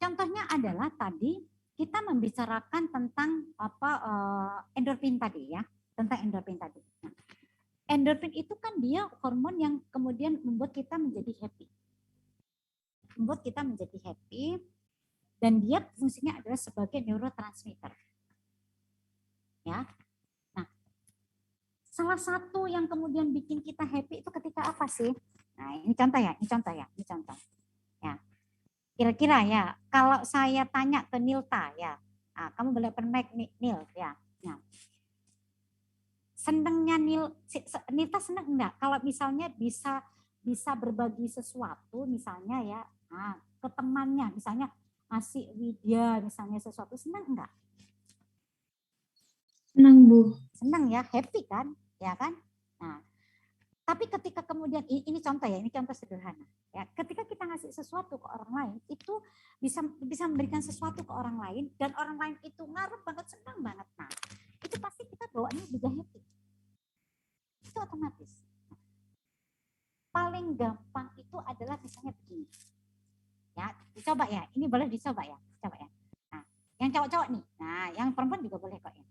contohnya adalah tadi kita membicarakan tentang endorfin tadi ya, tentang endorfin tadi. Nah, endorfin itu kan dia hormon yang kemudian membuat kita menjadi happy. Membuat kita menjadi happy dan dia fungsinya adalah sebagai neurotransmitter. Ya. Nah, salah satu yang kemudian bikin kita happy itu ketika apa sih? Nah, ini contoh ya, ini contoh ya, ini contoh. Ya. Kira-kira ya, kalau saya tanya ke Nilta ya, nah, kamu boleh open mic Nil ya. Nah, senengnya Nilta seneng enggak kalau misalnya bisa berbagi sesuatu misalnya ya, nah, ke temannya misalnya ngasih Widya misalnya sesuatu, senang enggak? Senang Bu. Senang ya, happy kan, ya kan? Nah, tapi ketika kemudian ini contoh ya, ini contoh sederhana. Ya, ketika kita ngasih sesuatu ke orang lain, itu bisa memberikan sesuatu ke orang lain dan orang lain itu ngaruh banget, senang banget. Nah, itu pasti kita bawaannya juga happy. Itu otomatis. Paling gampang itu adalah misalnya begini. Ya, dicoba ya. Ini boleh dicoba ya. Coba ya. Nah, yang cowok-cowok nih. Nah, yang perempuan juga boleh kok ya.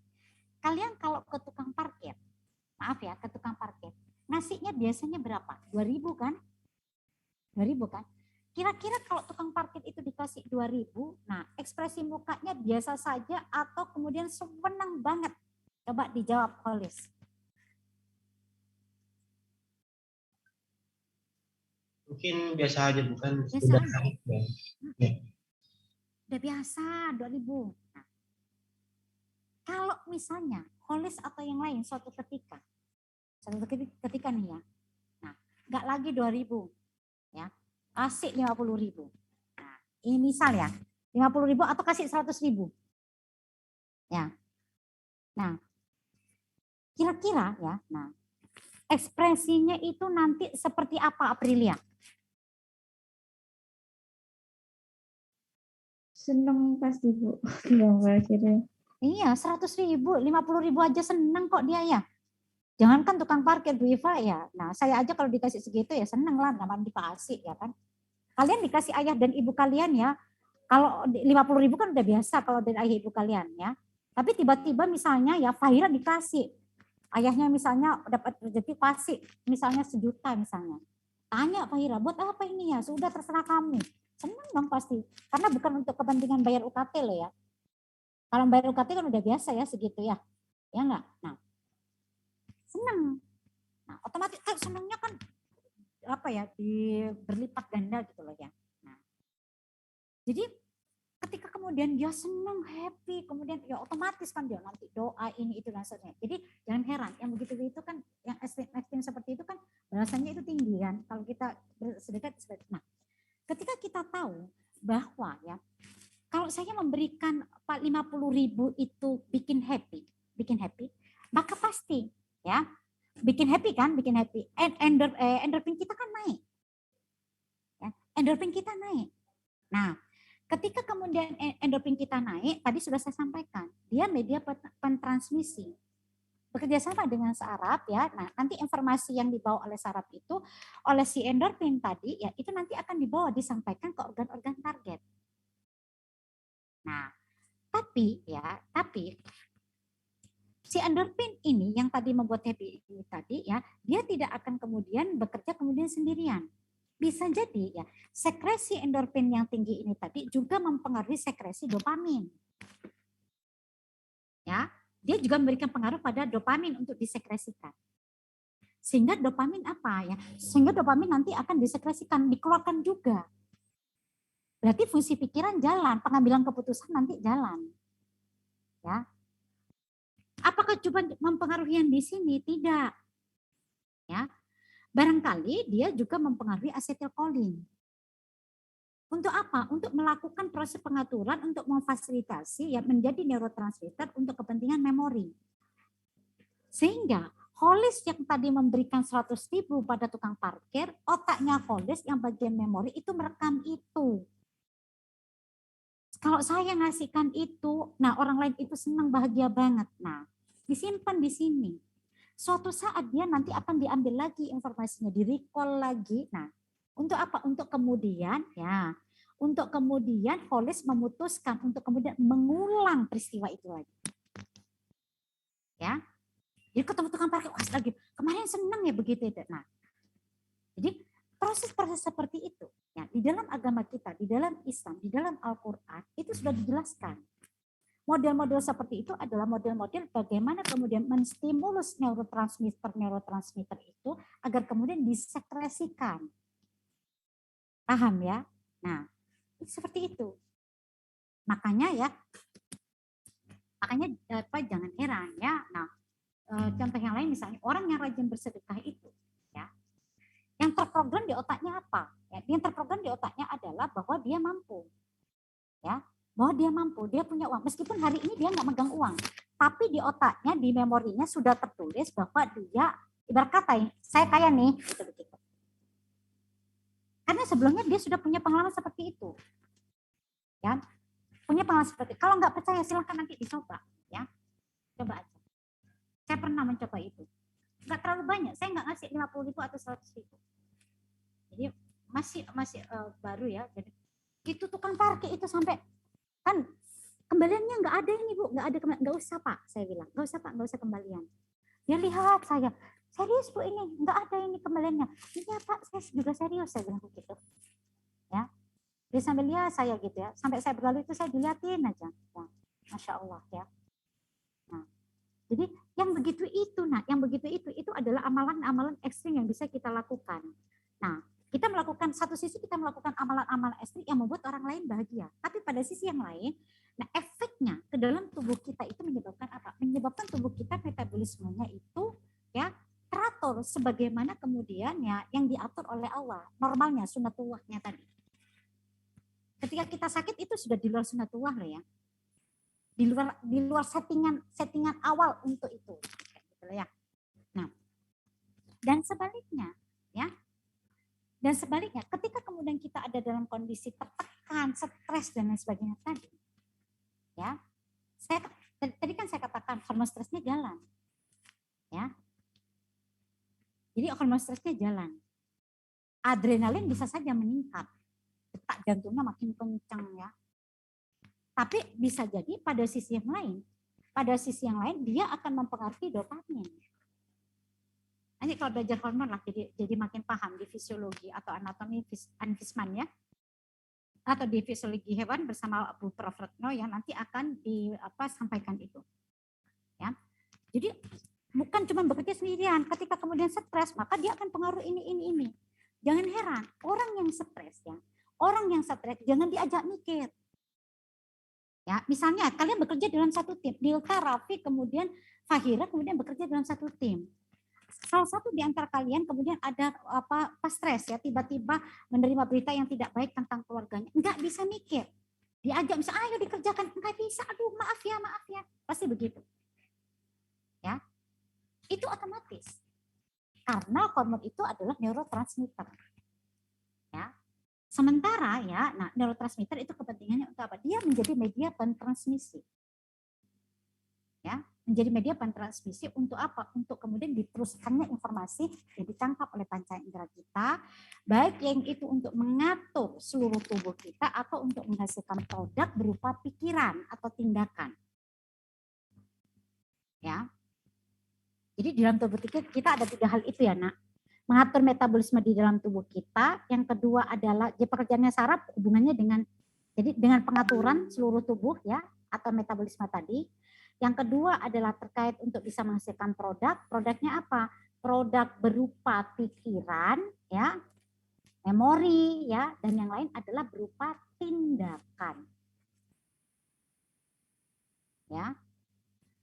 Kalian kalau ke tukang parkir, maaf ya, ke tukang parkir, nasinya biasanya berapa? 2.000 kan? 2.000 kan? Kira-kira kalau tukang parkir itu dikasih 2.000, nah ekspresi mukanya biasa saja atau kemudian senang banget? Coba dijawab, Holis. Mungkin biasa aja, bukan biasa sudah aja. Ya. Udah biasa 2.000. Nah, kalau misalnya Holis atau yang lain suatu ketika nih ya, nah nggak lagi 2.000 ya, kasih 50.000. Nah, ini misal ya 50.000 atau kasih 100.000 ya. Nah, kira-kira ya, nah ekspresinya itu nanti seperti apa, Aprilia? Senang pasti Bu. Gimana kira? Iya, 100.000, 50.000 aja seneng kok dia ya. Jangankan tukang parkir Bu Iva ya. Nah, saya aja kalau dikasih segitu ya seneng lah, namanya dikasih ya kan. Kalian dikasih ayah dan ibu kalian ya. Kalau 50.000 kan udah biasa kalau dari ayah ibu kalian ya. Tapi tiba-tiba misalnya ya Fahira dikasih. Ayahnya misalnya dapat rezeki kasih misalnya 1 juta misalnya. Tanya Fahira, buat apa ini ya? Sudah terserah kamu. Seneng dong pasti. Karena bukan untuk kepentingan bayar UKT loh ya. Kalau bayar UKT kan udah biasa ya segitu ya. Ya enggak? Nah, seneng. Nah, otomatis kan senengnya kan apa ya, berlipat ganda gitu loh ya. Nah, jadi ketika kemudian dia seneng, happy, kemudian ya otomatis kan dia nanti doa ini itu dan sebagainya. Jadi jangan heran yang begitu itu kan, yang ekstrim seperti itu kan bahasanya itu tinggi kan. Kalau kita sedekah, nah ketika kita tahu bahwa ya kalau saya memberikan 50.000 itu bikin happy, maka pasti ya bikin happy kan, bikin happy. Endorfin kita kan naik. Ya, endorfin kita naik. Nah, ketika kemudian endorfin kita naik, tadi sudah saya sampaikan, dia media pentransmisi. Bekerja sama dengan saraf ya. Nah, nanti informasi yang dibawa oleh saraf itu oleh si endorfin tadi ya, itu nanti akan dibawa disampaikan ke organ-organ target. Nah, tapi si endorfin ini yang tadi membuat happy ini tadi ya, dia tidak akan kemudian bekerja kemudian sendirian. Bisa jadi ya, sekresi endorfin yang tinggi ini tadi juga mempengaruhi sekresi dopamin. Ya, dia juga memberikan pengaruh pada dopamin untuk disekresikan. Sehingga dopamin apa ya? Sehingga dopamin nanti akan disekresikan, dikeluarkan juga. Berarti fungsi pikiran jalan, pengambilan keputusan nanti jalan. Ya. Apakah cuma mempengaruhi yang di sini? Tidak. Ya. Barangkali dia juga mempengaruhi asetilkolin. Untuk apa? Untuk melakukan proses pengaturan untuk memfasilitasi ya menjadi neurotransmitter untuk kepentingan memori. Sehingga Holis yang tadi memberikan 100.000 pada tukang parkir, otaknya Holis yang bagian memori itu merekam itu. Kalau saya ngasihkan itu, nah orang lain itu senang, bahagia banget. Nah, disimpan di sini. Suatu saat dia nanti akan diambil lagi informasinya, di recall lagi. Nah, untuk apa? Untuk kemudian ya, untuk kemudian polis memutuskan untuk kemudian mengulang peristiwa itu lagi. Ya, jadi ketemu tukang parkir lagi. Kemarin senang ya begitu itu. Nah, jadi proses-proses seperti itu ya di dalam agama kita, di dalam Islam, di dalam Al-Qur'an itu sudah dijelaskan. Model-model seperti itu adalah model-model bagaimana kemudian menstimulus neurotransmitter itu agar kemudian disekresikan. Paham ya? Nah, seperti itu. Makanya jangan heran ya. Nah, contoh yang lain misalnya orang yang rajin bersedekah itu ya. Yang terprogram di otaknya apa? Ya, yang terprogram di otaknya adalah bahwa dia mampu. Ya, bahwa dia mampu, dia punya uang. Meskipun hari ini dia nggak megang uang, tapi di otaknya, di memorinya sudah tertulis bahwa dia ibarat kata, saya kaya nih, gitu begitu. Karena sebelumnya dia sudah punya pengalaman seperti itu. Ya, punya pengalaman seperti itu. Kalau nggak percaya silahkan nanti dicoba, ya. Coba aja. Saya pernah mencoba itu. Nggak terlalu banyak, saya nggak ngasih 50.000 atau 100.000. Jadi masih baru ya. Jadi itu tukang parkir itu sampai kan kembaliannya nggak ada ini Bu, nggak ada, nggak usah Pak, saya bilang, nggak usah Pak, nggak usah kembalian. Dia lihat saya, serius Bu ini, nggak ada ini kembaliannya. Iya Pak, saya juga serius, saya bilang begitu. Ya, dia sambil lihat saya gitu ya, sampai saya berlalu itu saya dilihatin aja, ya. Masya Allah ya. Nah, jadi yang begitu itu adalah amalan-amalan ekstrim yang bisa kita lakukan. Nah, kita melakukan satu sisi kita melakukan amalan-amalan ekstrim yang membuat orang lain bahagia. Tapi pada sisi yang lain, nah efeknya ke dalam tubuh kita itu menyebabkan apa? Menyebabkan tubuh kita metabolismenya itu ya teratur sebagaimana kemudian ya yang diatur oleh Allah. Normalnya sunatullahnya tadi. Ketika kita sakit itu sudah di luar sunatullah lah ya. Di luar settingan awal untuk itu. Gitu ya. Nah, dan sebaliknya ya. Dan sebaliknya, ketika kemudian kita ada dalam kondisi tertekan, stres dan lain sebagainya tadi, ya, tadi kan saya katakan hormon stresnya jalan, ya. Jadi hormon stresnya jalan, adrenalin bisa saja meningkat, detak jantungnya makin kencang ya. Tapi bisa jadi pada sisi yang lain dia akan mempengaruhi dopamin. Nanti kalau belajar hormon lah, jadi makin paham di fisiologi atau anatomi Anfisman ya, atau di fisiologi hewan bersama Bu Prof. Retno yang nanti akan sampaikan itu. Ya, jadi bukan cuma bekerja sendirian. Ketika kemudian stres, maka dia akan pengaruh ini. Jangan heran orang yang stres jangan diajak mikir. Ya, misalnya kalian bekerja dalam satu tim, Dilta, Raffi, kemudian Fahira, kemudian bekerja dalam satu tim. Salah satu di antara kalian kemudian ada pas stres ya, tiba-tiba menerima berita yang tidak baik tentang keluarganya, enggak bisa mikir, diajak misalnya ayo dikerjakan, enggak bisa, aduh maaf ya, pasti begitu ya. Itu otomatis karena hormon itu adalah neurotransmitter ya. Sementara ya, nah neurotransmitter itu kepentingannya untuk apa? Dia menjadi media pentransmisi ya, menjadi media pentransmisi untuk apa? Untuk kemudian diteruskannya informasi yang ditangkap oleh panca indera kita, baik yang itu untuk mengatur seluruh tubuh kita atau untuk menghasilkan produk berupa pikiran atau tindakan. Ya. Jadi di dalam tubuh kita ada 3 hal itu ya, Nak. Mengatur metabolisme di dalam tubuh kita, yang kedua adalah pekerjaannya saraf hubungannya dengan pengaturan seluruh tubuh ya atau metabolisme tadi. Yang kedua adalah terkait untuk bisa menghasilkan produk. Produknya apa? Produk berupa pikiran, ya, memori, ya, dan yang lain adalah berupa tindakan. Ya,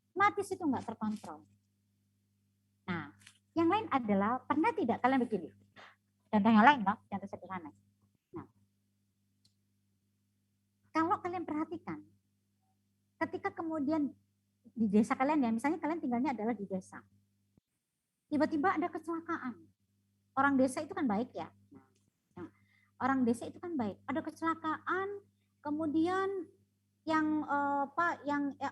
otomatis itu nggak terkontrol. Nah, yang lain adalah pernah tidak kalian begini? Contoh yang lain, no? Contoh sederhana. Nah, kalau kalian perhatikan, ketika kemudian di desa kalian ya, misalnya kalian tinggalnya adalah di desa. Tiba-tiba ada kecelakaan. Orang desa itu kan baik ya. Nah, orang desa itu kan baik. Ada kecelakaan, kemudian yang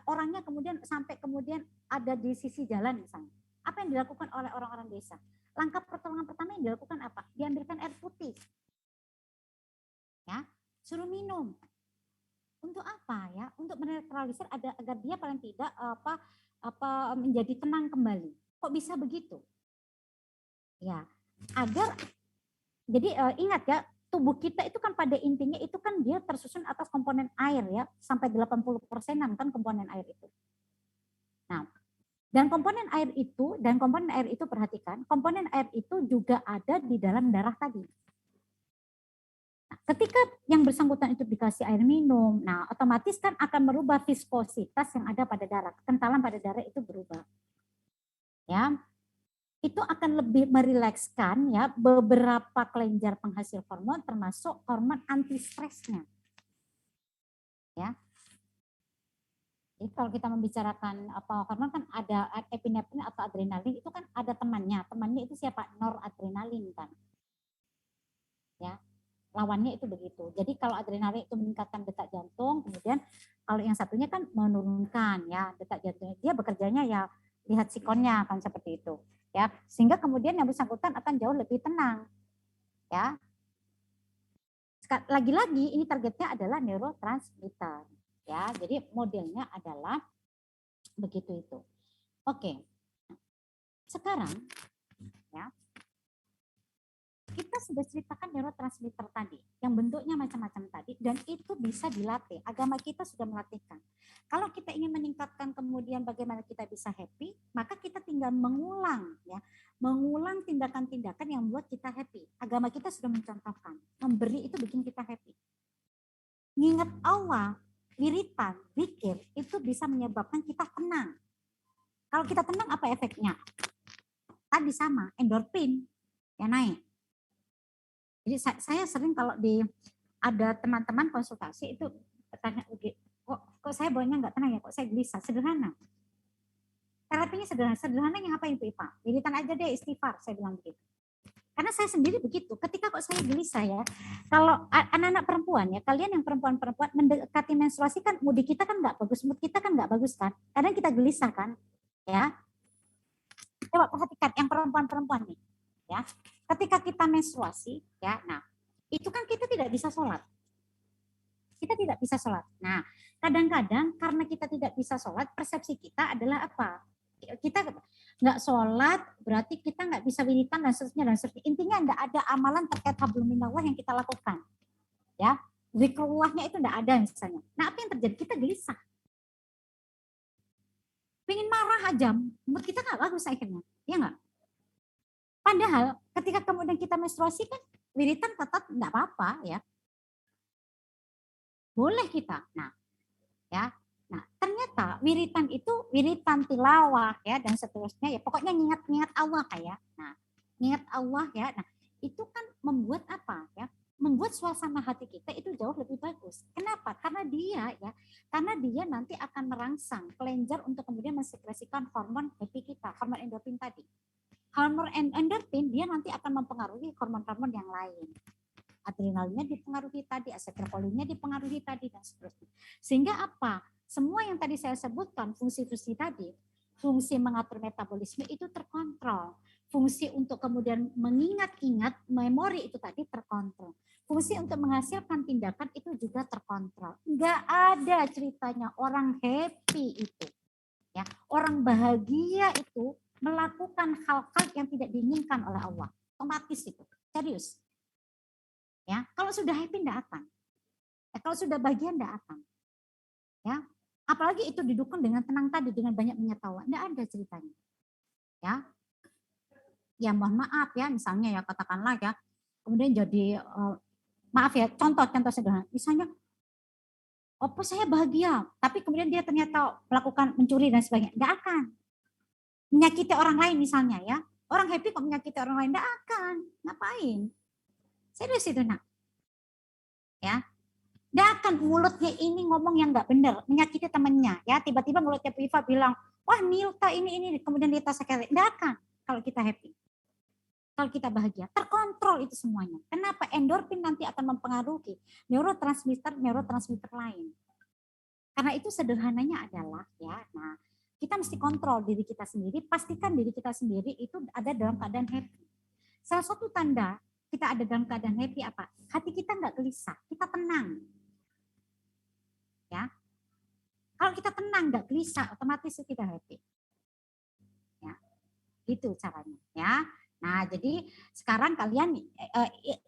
orangnya kemudian sampai kemudian ada di sisi jalan misalnya. Apa yang dilakukan oleh orang-orang desa? Langkah pertolongan pertama yang dilakukan apa? Diambilkan air putih. Ya, suruh minum. apa ya? Untuk menetralisir agar dia paling tidak menjadi tenang kembali. Kok bisa begitu? Ya, agar jadi ingat ya, tubuh kita itu kan pada intinya itu kan dia tersusun atas komponen air ya, sampai 80%-an kan komponen air itu. Nah, dan komponen air itu perhatikan, komponen air itu juga ada di dalam darah tadi. Nah, ketika yang bersangkutan itu dikasih air minum, nah otomatis kan akan merubah viskositas yang ada pada darah, kentalan pada darah itu berubah. Ya, itu akan lebih merilekskan ya beberapa kelenjar penghasil hormon termasuk hormon anti stresnya. Ya. Jadi kalau kita membicarakan hormon kan ada epinefrin atau adrenalin itu kan ada temannya. Temannya itu siapa? Noradrenalin kan. Ya. Lawannya itu begitu. Jadi kalau adrenalin itu meningkatkan detak jantung, kemudian kalau yang satunya kan menurunkan ya detak jantungnya. Dia bekerjanya ya lihat sikonnya kan seperti itu. Ya, sehingga kemudian yang bersangkutan akan jauh lebih tenang. Ya. Lagi-lagi ini targetnya adalah neurotransmitter. Ya, jadi modelnya adalah begitu itu. Oke. Sekarang ya, kita sudah ceritakan neurotransmitter tadi, yang bentuknya macam-macam tadi, dan itu bisa dilatih. Agama kita sudah melatihkan. Kalau kita ingin meningkatkan kemudian bagaimana kita bisa happy, maka kita tinggal mengulang tindakan-tindakan yang membuat kita happy. Agama kita sudah mencontohkan, memberi itu bikin kita happy. Nginget Allah, wiritan, zikir, itu bisa menyebabkan kita tenang. Kalau kita tenang apa efeknya? Tadi sama, endorfin ya naik. Jadi saya sering kalau ada teman-teman konsultasi itu bertanya, kok saya bawanya nggak tenang ya, kok saya gelisah. Sederhana. Terapinya sederhana yang apa Ibu Ipa? Wiritan aja deh, istighfar, saya bilang begitu. Karena saya sendiri begitu, ketika kok saya gelisah ya, kalau anak-anak perempuan ya, kalian yang perempuan-perempuan mendekati menstruasi kan mood kita kan nggak bagus, mood kita kan nggak bagus kan, kadang kita gelisah kan, ya. Coba perhatikan yang perempuan-perempuan nih, ya. Ketika kita menstruasi, ya, nah itu kan kita tidak bisa sholat. Kita tidak bisa sholat. Nah, kadang-kadang karena kita tidak bisa sholat, persepsi kita adalah apa? Kita nggak sholat, berarti kita nggak bisa wiritan dan seterusnya. Intinya nggak ada amalan terkait hablum minallah yang kita lakukan. Ya, zikrullahnya itu nggak ada misalnya. Nah, apa yang terjadi? Kita gelisah. Pengen marah aja, mood kita nggak bagus akhirnya. Ya nggak? Padahal ketika kemudian kita menstruasi kan wiritan tetap nggak apa-apa ya. Boleh kita. Nah, ya. Nah, ternyata wiritan itu wiritan tilawah ya dan seterusnya ya. Pokoknya ngingat-ngingat Allah kayak. Nah, ingat Allah ya. Nah, itu kan membuat apa ya? Membuat suasana hati kita itu jauh lebih bagus. Kenapa? Karena dia nanti akan merangsang kelenjar untuk kemudian mensekresikan hormon happy kita, hormon endorfin tadi. Hormon endorfin dia nanti akan mempengaruhi hormon-hormon yang lain. Adrenalinnya dipengaruhi tadi, asetilkolinnya dipengaruhi tadi, dan seterusnya. Sehingga apa? Semua yang tadi saya sebutkan, fungsi-fungsi tadi, fungsi mengatur metabolisme itu terkontrol. Fungsi untuk kemudian mengingat-ingat memori itu tadi terkontrol. Fungsi untuk menghasilkan tindakan itu juga terkontrol. Enggak ada ceritanya orang happy itu. Ya, orang bahagia itu melakukan hal-hal yang tidak diinginkan oleh Allah. Otomatis itu. Serius. Ya, kalau sudah happy enggak akan. Ya, kalau sudah bahagia enggak akan. Ya, apalagi itu didukung dengan tenang tadi, dengan banyak menyatawa. Enggak ada ceritanya. Ya. Ya mohon maaf ya, misalnya ya katakanlah ya, kemudian jadi maaf ya, contoh sederhana. Misalnya saya bahagia, tapi kemudian dia ternyata melakukan mencuri dan sebagainya. Enggak akan. Menyakiti orang lain misalnya ya. Orang happy kok menyakiti orang lain, enggak akan. Ngapain? Serius itu nak. Ya. Enggak akan mulutnya ini ngomong yang enggak benar, menyakiti temannya ya. Tiba-tiba mulutnya Bu Iva bilang, "Wah, Nilta ini," kemudian dia sakit. Enggak akan kalau kita happy. Kalau kita bahagia, terkontrol itu semuanya. Kenapa? Endorfin nanti akan mempengaruhi neurotransmitter lain. Karena itu sederhananya adalah ya, nah kita mesti kontrol diri kita sendiri, pastikan diri kita sendiri itu ada dalam keadaan happy. Salah satu tanda kita ada dalam keadaan happy apa? Hati kita nggak gelisah, kita tenang. Ya. Kalau kita tenang, nggak gelisah, otomatis kita happy. Ya, itu caranya. Ya. Nah, jadi sekarang kalian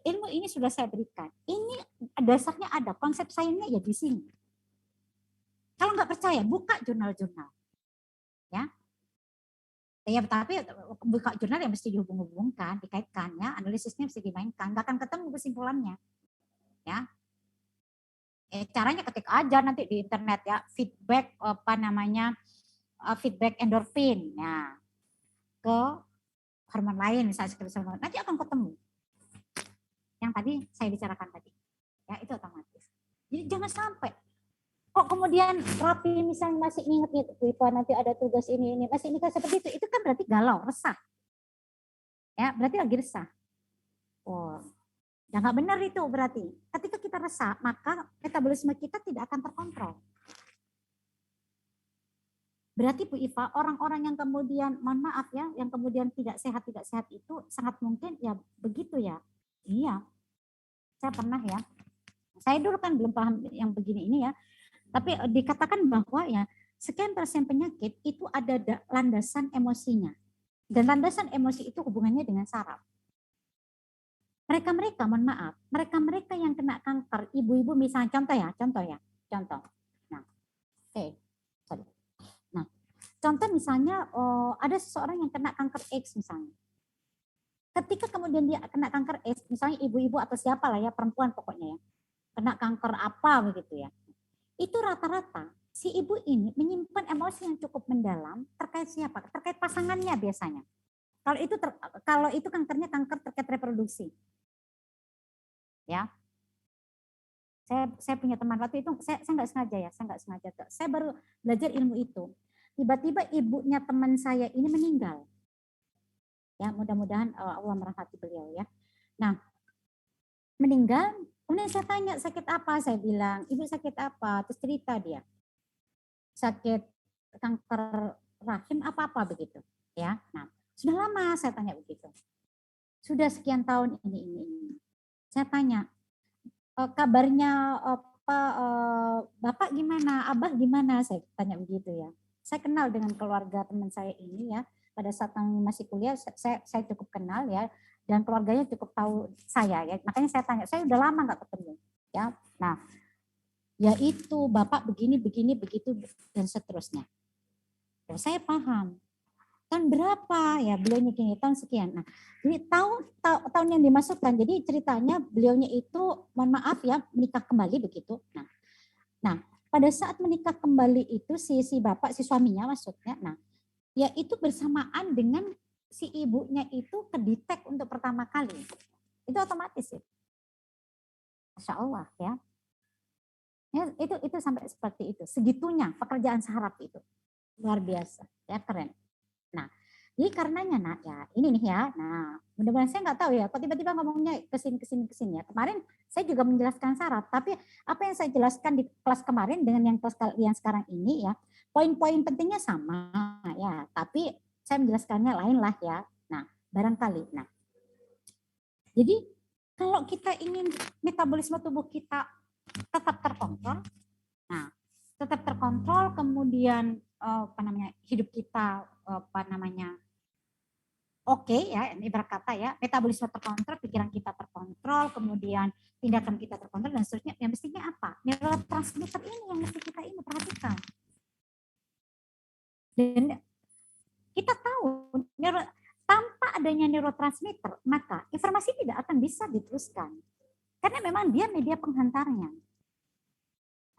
ilmu ini sudah saya berikan. Ini dasarnya ada, konsep sainsnya ya di sini. Kalau nggak percaya, buka jurnal-jurnal. Ya. Ya, tapi buka jurnal yang mesti dihubung-hubungkan, dikaitkan ya, analisisnya mesti dimainkan, nggak akan ketemu kesimpulannya. Ya. Caranya ketik aja nanti di internet ya, feedback feedback endorfin ya ke hormon lain misalnya sekresi hormon, nanti akan ketemu yang tadi saya bicarakan tadi ya, itu otomatis. Jadi jangan sampai kok kemudian rapi misalnya masih ingat nih Pak nanti ada tugas ini masih ingat seperti itu kan berarti galau, resah ya, berarti lagi resah. Oh, ya nggak benar itu berarti. Ketika kita resah, maka metabolisme kita tidak akan terkontrol. Berarti Bu Iva, orang-orang yang kemudian, mohon maaf ya, yang kemudian tidak sehat itu sangat mungkin ya begitu ya. Iya, saya pernah ya. Saya dulu kan belum paham yang begini ini ya. Tapi dikatakan bahwa ya sekian persen penyakit itu ada landasan emosinya. Dan landasan emosi itu hubungannya dengan saraf. Mereka-mereka, mohon maaf, mereka-mereka yang kena kanker, ibu-ibu misalnya, contoh. Nah, sorry. Nah, contoh misalnya ada seseorang yang kena kanker AIDS misalnya. Ketika kemudian dia kena kanker AIDS, misalnya ibu-ibu atau siapa lah ya, perempuan pokoknya ya, kena kanker apa begitu ya. Itu rata-rata si ibu ini menyimpan emosi yang cukup mendalam terkait siapa? Terkait pasangannya biasanya. Kalau itu kankernya kanker terkait reproduksi. Ya, saya punya teman waktu itu saya nggak sengaja, saya baru belajar ilmu itu. Tiba-tiba ibunya teman saya ini meninggal. Ya, mudah-mudahan Allah merahmati beliau ya. Nah, meninggal, kemudian saya tanya sakit apa, saya bilang ibu sakit apa, terus cerita dia sakit kanker rahim apa begitu ya. Nah, sudah lama saya tanya begitu, sudah sekian tahun ini. Saya tanya, kabarnya Bapak gimana, Abah gimana, saya tanya begitu ya. Saya kenal dengan keluarga teman saya ini ya, pada saat masih kuliah saya cukup kenal ya, dan keluarganya cukup tahu saya ya, makanya saya tanya, saya udah lama nggak ketemu ya. Nah, yaitu Bapak begini begitu dan seterusnya. Ya, saya paham. Tahun berapa ya beliaunya gini, tahun sekian. Nah, jadi tahun yang dimasukkan. Jadi ceritanya beliaunya itu, mohon maaf ya, menikah kembali begitu. Nah, pada saat menikah kembali itu si bapak, si suaminya maksudnya. Nah, ya itu bersamaan dengan si ibunya itu kedetek untuk pertama kali. Itu otomatis ya. Masya Allah ya. Ya, itu sampai seperti itu. Segitunya pekerjaan saraf itu. Luar biasa. Ya, keren. Nah, jadi karenanya nak ya, ini nih ya. Nah, mudah-mudahan saya nggak tahu ya, kok tiba-tiba ngomongnya kesini ya. Kemarin saya juga menjelaskan saraf, tapi apa yang saya jelaskan di kelas kemarin dengan yang kelas kalian sekarang ini ya, poin-poin pentingnya sama ya, tapi saya menjelaskannya lain lah ya. Nah, barangkali. Nah, jadi kalau kita ingin metabolisme tubuh kita tetap terkontrol, nah tetap terkontrol, kemudian hidup kita oke ya, ibarat kata ya, metabolisme terkontrol, pikiran kita terkontrol, kemudian tindakan kita terkontrol dan seterusnya. Yang mestinya apa? Neurotransmitter ini yang mesti kita ini perhatikan. Dan kita tahu tanpa adanya neurotransmitter, maka informasi tidak akan bisa diteruskan. Karena memang dia media penghantarnya.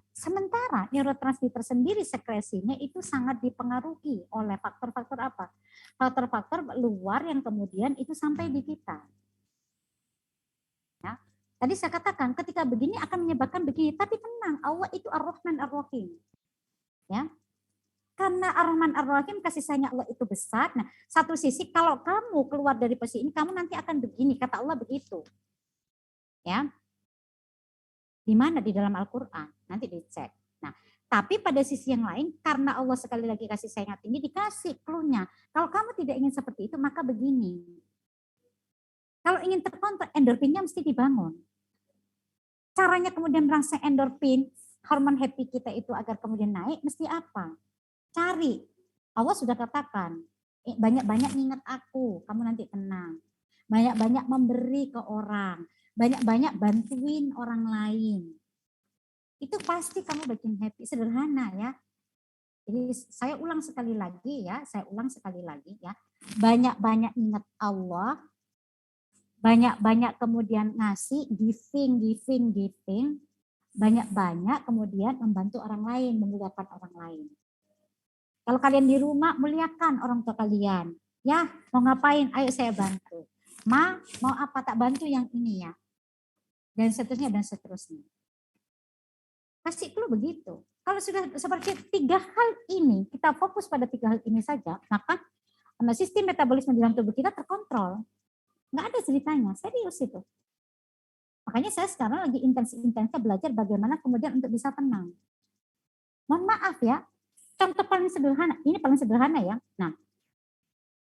Sementara neurotransmitter sendiri sekresinya itu sangat dipengaruhi oleh faktor-faktor apa? Faktor-faktor luar yang kemudian itu sampai di kita. Ya. Tadi saya katakan ketika begini akan menyebabkan begini, tapi tenang, Allah itu Ar-Rahman Ar-Rahim. Ya. Karena Ar-Rahman Ar-Rahim kasih sayangnya Allah itu besar. Nah, satu sisi kalau kamu keluar dari posisi ini, kamu nanti akan begini, kata Allah begitu. Ya. Di mana? Di dalam Al-Quran. Nanti dicek. Nah, tapi pada sisi yang lain, karena Allah sekali lagi kasih sayang tinggi, dikasih clue-nya. Kalau kamu tidak ingin seperti itu, maka begini. Kalau ingin terkontrol, endorfinnya mesti dibangun. Caranya kemudian merangsang endorfin, hormon happy kita itu agar kemudian naik, mesti apa? Cari. Allah sudah katakan, banyak-banyak ingat aku, kamu nanti tenang. Banyak-banyak memberi ke orang, banyak-banyak bantuin orang lain. Itu pasti kamu bikin happy, sederhana ya. Jadi saya ulang sekali lagi ya, banyak-banyak ingat Allah, banyak-banyak kemudian ngasih, giving, banyak-banyak kemudian membantu orang lain, memuliakan orang lain. Kalau kalian di rumah, muliakan orang tua kalian. Ya, mau ngapain? Ayo saya bantu. Ma, mau apa? Tak bantu yang ini ya. Dan seterusnya, dan seterusnya. Kasih clue begitu. Kalau sudah seperti 3 hal ini, kita fokus pada 3 hal ini saja, maka sistem metabolisme di dalam tubuh kita terkontrol. Nggak ada ceritanya, serius itu. Makanya saya sekarang lagi intens-intensnya belajar bagaimana kemudian untuk bisa tenang. Mohon maaf ya, contoh paling sederhana, ini paling sederhana ya. Nah,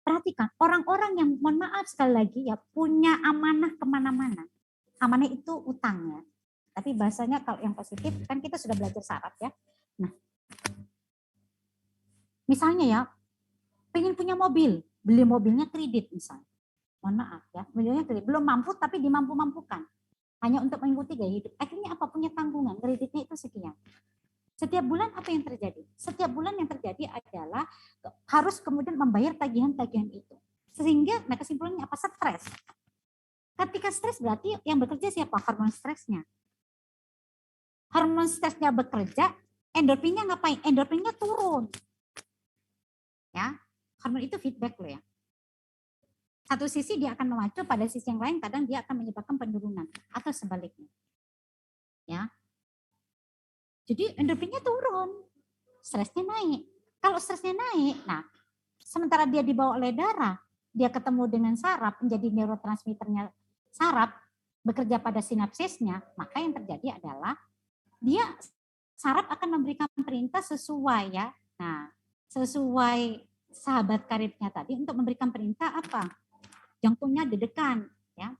perhatikan, orang-orang yang mohon maaf sekali lagi ya, punya amanah kemana-mana. Amanah itu utang ya. Tapi bahasanya kalau yang positif, kan kita sudah belajar syarat ya. Nah, misalnya ya, pengen punya mobil, beli mobilnya kredit misalnya. Mohon maaf ya, mobilnya kredit, belum mampu tapi dimampu-mampukan. Hanya untuk mengikuti gaya hidup. Akhirnya apa? Punya tanggungan, kreditnya itu sekian. Setiap bulan apa yang terjadi? Setiap bulan yang terjadi adalah harus kemudian membayar tagihan-tagihan itu. Sehingga, nah kesimpulannya apa? Stres. Ketika stres berarti yang bekerja siapa? Hormon stresnya. Hormon stresnya bekerja, endorfinnya ngapain? Endorfinnya turun. Ya, hormon itu feedback loh ya. Satu sisi dia akan memacu, pada sisi yang lain kadang dia akan menyebabkan penurunan atau sebaliknya. Ya. Jadi endorfinnya turun, stresnya naik. Kalau stresnya naik, nah sementara dia dibawa oleh darah, dia ketemu dengan saraf, menjadi neurotransmitternya saraf, bekerja pada sinapsisnya, maka yang terjadi adalah dia saraf akan memberikan perintah sesuai ya. Nah, sesuai sahabat karibnya tadi untuk memberikan perintah apa? Jantungnya dedekan ya.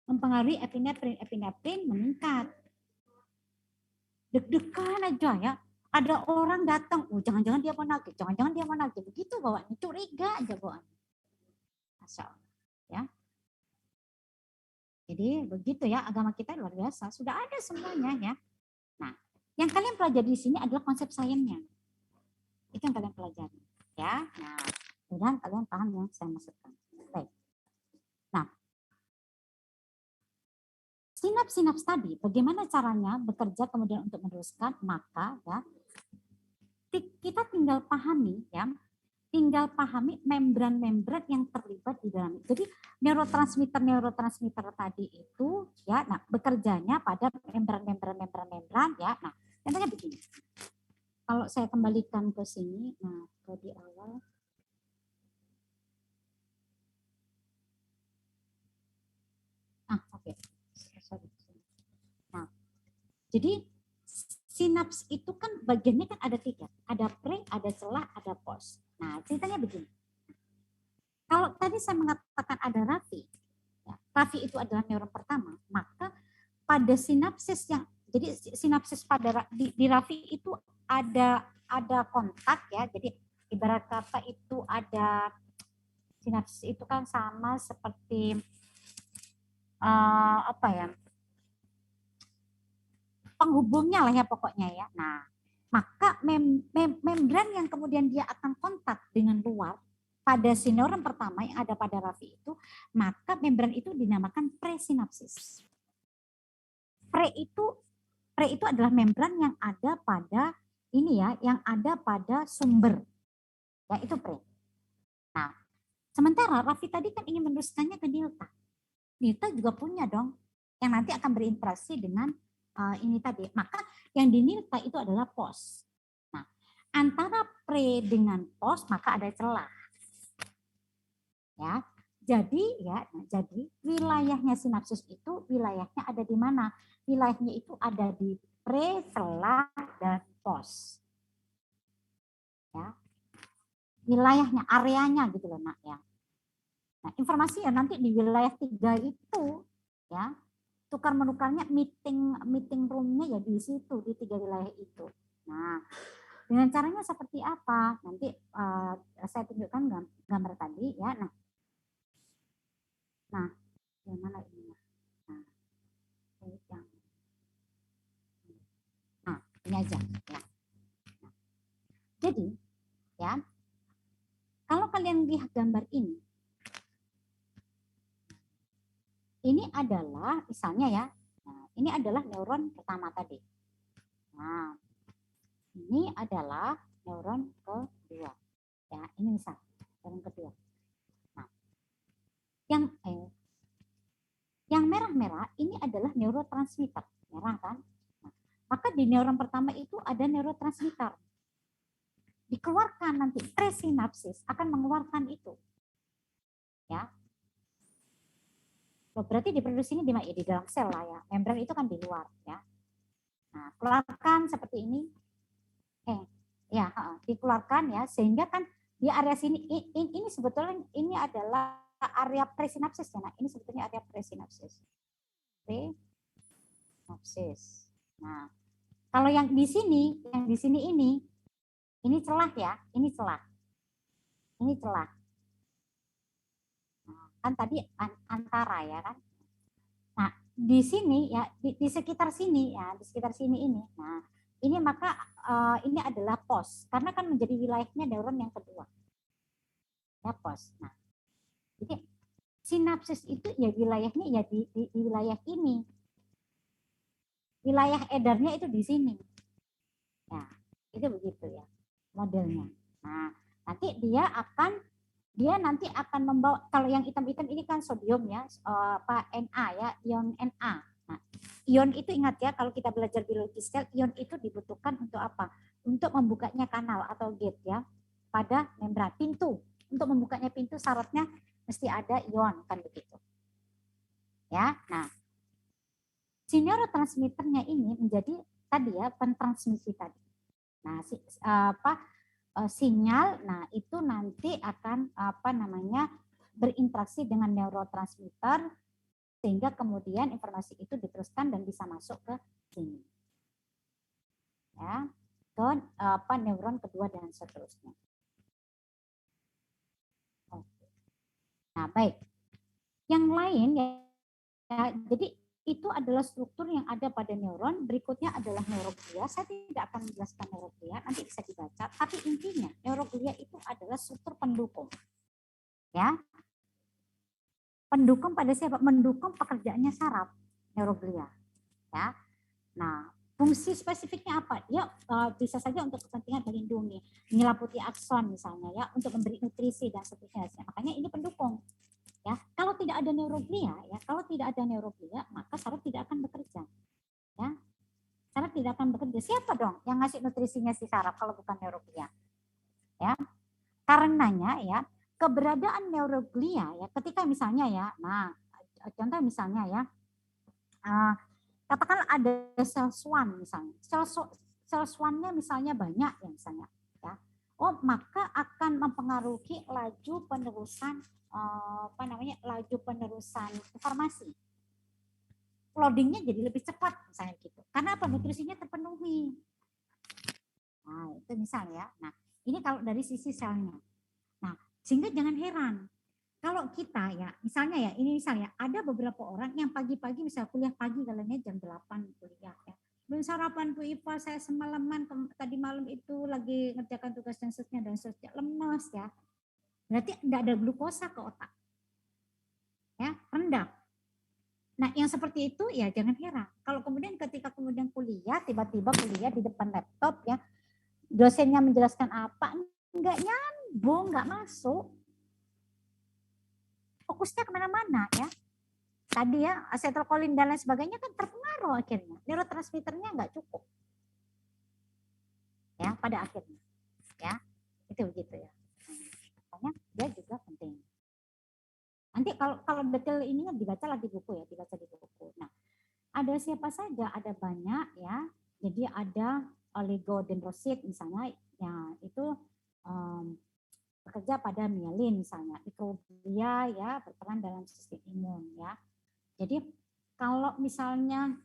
Mempengaruhi epinefrin meningkat. Deg-degan aja ya. Ada orang datang, oh jangan-jangan dia mau nagih, jangan-jangan dia mau nagih. Begitu bawaannya, curiga aja bawaannya. Asal ya. Jadi begitu ya, agama kita luar biasa, sudah ada semuanya ya. Nah, yang kalian pelajari di sini adalah konsep sainsnya. Itu yang kalian pelajari ya. Nah, kemudian kalian paham yang saya maksudkan. Baik. Nah, sinaps-sinaps tadi bagaimana caranya bekerja kemudian untuk meneruskan, maka ya kita tinggal pahami ya, tinggal pahami membran-membran yang terlibat di dalam. Jadi neurotransmitter tadi itu ya, nah bekerjanya pada membran ya. Nah, contohnya begini. Kalau saya kembalikan ke sini, nah ke di awal. Oke. Nah, jadi sinaps itu kan bagiannya kan ada 3. Ada pre, ada selah, ada post. Nah, ceritanya begini. Kalau tadi saya mengatakan ada rafi, ya, rafi itu adalah neuron pertama, maka pada sinapsis yang, jadi sinapsis pada di rafi itu ada kontak ya, jadi ibarat kata itu ada sinapsis itu kan sama seperti apa ya, penghubungnya lah ya pokoknya ya. Nah, maka membran yang kemudian dia akan kontak dengan luar pada si neuron pertama yang ada pada rafi itu, maka membran itu dinamakan presinapsis. Pre itu adalah membran yang ada pada ini ya, yang ada pada sumber. Ya, itu pre. Nah, sementara rafi tadi kan ingin meneruskannya ke delta. Delta juga punya dong, yang nanti akan berinteraksi dengan ini tadi. Maka yang di delta itu adalah pos. Nah, antara pre dengan pos maka ada celah. Ya. Jadi wilayahnya sinapsis itu wilayahnya ada di mana? Wilayahnya itu ada di pre, celah, dan pos. Ya. Wilayahnya, areanya gitu loh nak ya. Nah, informasi ya nanti di wilayah 3 itu ya, tukar menukarnya meeting roomnya ya di situ, di 3 wilayah itu. Nah, dengan caranya seperti apa? Nanti saya tunjukkan gambar tadi ya. Nah, yang mana ini? Nah, ini aja ya. Jadi ya, kalau kalian lihat gambar ini adalah misalnya ya, nah, ini adalah neuron pertama tadi. Nah, ini adalah neuron kedua. Ya, ini misal neuron kedua. Nah, yang merah-merah ini adalah neurotransmitter, merah kan? Nah, maka di neuron pertama itu ada neurotransmitter. Dikeluarkan nanti presinapsis akan mengeluarkan itu. Ya. Berarti diproduksi ini di dalam sel lah ya. Membran itu kan di luar ya. Nah, keluarkan seperti ini. Ya, dikeluarkan ya, sehingga kan di area sini ini sebetulnya ini adalah area presinapsis ya. Nah, ini sebetulnya area presinapsis. Presinapsis. Nah, kalau yang di sini ini celah ya, ini celah. Ini celah. Nah, kan tadi antara ya kan. Nah, di sini ya, di sekitar sini ya, di sekitar sini ini. Nah, ini maka ini adalah pos, karena kan menjadi wilayahnya neuron yang kedua. Ya, pos. Nah, jadi sinapsis itu ya wilayahnya ya di wilayah ini. Wilayah edarnya itu di sini. Ya, itu begitu ya modelnya. Nah, nanti dia nanti akan membawa, kalau yang hitam-hitam ini kan sodium ya, Na ya, ion Na. Nah, ion itu ingat ya, kalau kita belajar biologi sel, ion itu dibutuhkan untuk apa? Untuk membukanya kanal atau gate ya pada membran pintu. Untuk membukanya pintu syaratnya mesti ada ion kan begitu. Ya, nah si neurotransmitternya ini menjadi tadi ya pentransmisi tadi. Nah, sinyal, nah itu nanti akan berinteraksi dengan neurotransmitter sehingga kemudian informasi itu diteruskan dan bisa masuk ke sini, ya, ke neuron kedua dan seterusnya. Oke. Nah baik, yang lain ya, jadi itu adalah struktur yang ada pada neuron. Berikutnya adalah neuroglia. Saya tidak akan menjelaskan neuroglia, nanti bisa dibaca. Tapi intinya neuroglia itu adalah struktur pendukung. Ya, pendukung pada siapa? Mendukung pekerjaannya saraf neuroglia. Ya, nah fungsi spesifiknya apa? Dia bisa saja untuk kepentingan melindungi, menyelaputi akson misalnya ya, untuk memberi nutrisi dan seterusnya. Makanya ini pendukung. Ya, kalau tidak ada neuroglia, maka saraf tidak akan bekerja. Ya, saraf tidak akan bekerja. Siapa dong yang ngasih nutrisinya si saraf kalau bukan neuroglia? Ya, karenanya ya keberadaan neuroglia ya, ketika misalnya ya, nah contoh misalnya ya, katakan ada sel swan misalnya, sel swannya misalnya banyak ya misalnya, ya, maka akan mempengaruhi laju penerusan laju penerusan informasi. Loadingnya jadi lebih cepat misalnya gitu. Karena apa? Nutrisinya terpenuhi. Nah, itu misalnya. Nah, ini kalau dari sisi selnya. Nah, sehingga jangan heran. Kalau kita ya, misalnya ya, ini misalnya ada beberapa orang yang pagi-pagi misalnya kuliah pagi kalian jam 8 kuliah ya. Belum sarapan Bu Ipa, saya semalaman tadi malam itu lagi ngerjakan tugas dan seterusnya lemas ya. Berarti tidak ada glukosa ke otak. Ya, rendah. Nah, yang seperti itu ya jangan heran. Kalau kemudian ketika kemudian kuliah, tiba-tiba kuliah di depan laptop ya, dosennya menjelaskan apa, enggak nyambung, enggak masuk. Fokusnya kemana-mana ya. Tadi ya, asetilkolin dan lain sebagainya kan terpengaruh akhirnya. Neurotransmitternya enggak cukup. Ya, pada akhirnya. Ya, itu begitu ya. Makanya dia juga penting. Nanti kalau detail ininya dibaca lagi buku ya, dibaca di buku. Nah, ada siapa saja? Ada banyak ya. Jadi ada oligodendrosit misalnya, ya itu bekerja pada mielin misalnya. Mikroglia ya berperan dalam sistem imun ya. Jadi kalau misalnya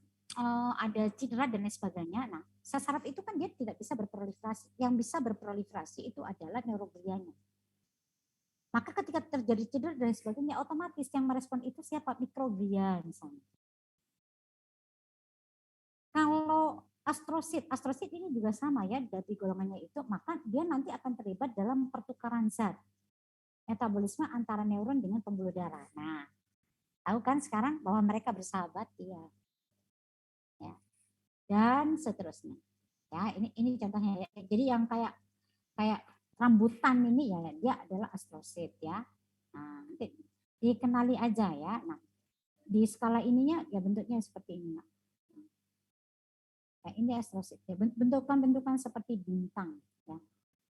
ada cedera dan lain sebagainya, nah sel saraf itu kan dia tidak bisa berproliferasi. Yang bisa berproliferasi itu adalah neuroglianya. Maka ketika terjadi cedera dan lain sebagainya, otomatis yang merespon itu siapa? Mikroglia misalnya. Kalau astrosit ini juga sama ya dari golongannya itu, maka dia nanti akan terlibat dalam pertukaran zat metabolisme antara neuron dengan pembuluh darah. Nah, tahu kan sekarang bahwa mereka bersahabat, iya. Ya. Dan seterusnya. Ya, ini contohnya ya. Jadi yang kayak rambutan ini ya dia adalah astrosit ya. Nah, nanti dikenali aja ya. Nah, di skala ininya ya bentuknya seperti ini. Nah, ini astrosit ya, bentukan-bentukan seperti bintang ya.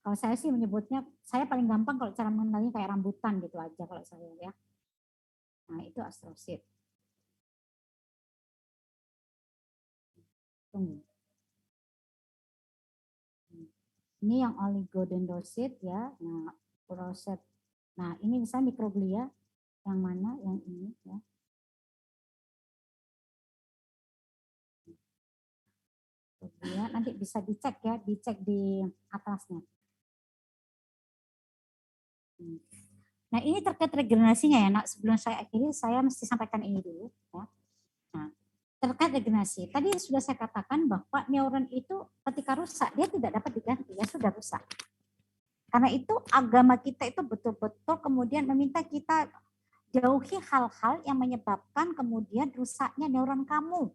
Kalau saya sih menyebutnya, saya paling gampang kalau cara mengenalnya kayak rambutan gitu aja kalau saya ya. Nah, itu astrosit. Tunggu. Ini yang oligodendrosit ya. Nah, proset. Nah, ini misalnya mikroglia yang mana? Yang ini ya. Mikroglia nanti bisa dicek ya, dicek di atasnya. Nah, ini terkait regenerasinya ya, nak. Sebelum saya akhiri, saya mesti sampaikan ini dulu ya. Nah, terkait regenerasi. Tadi sudah saya katakan bahwa neuron itu ketika rusak, dia tidak dapat diganti, ya sudah rusak. Karena itu agama kita itu betul-betul kemudian meminta kita jauhi hal-hal yang menyebabkan kemudian rusaknya neuron kamu.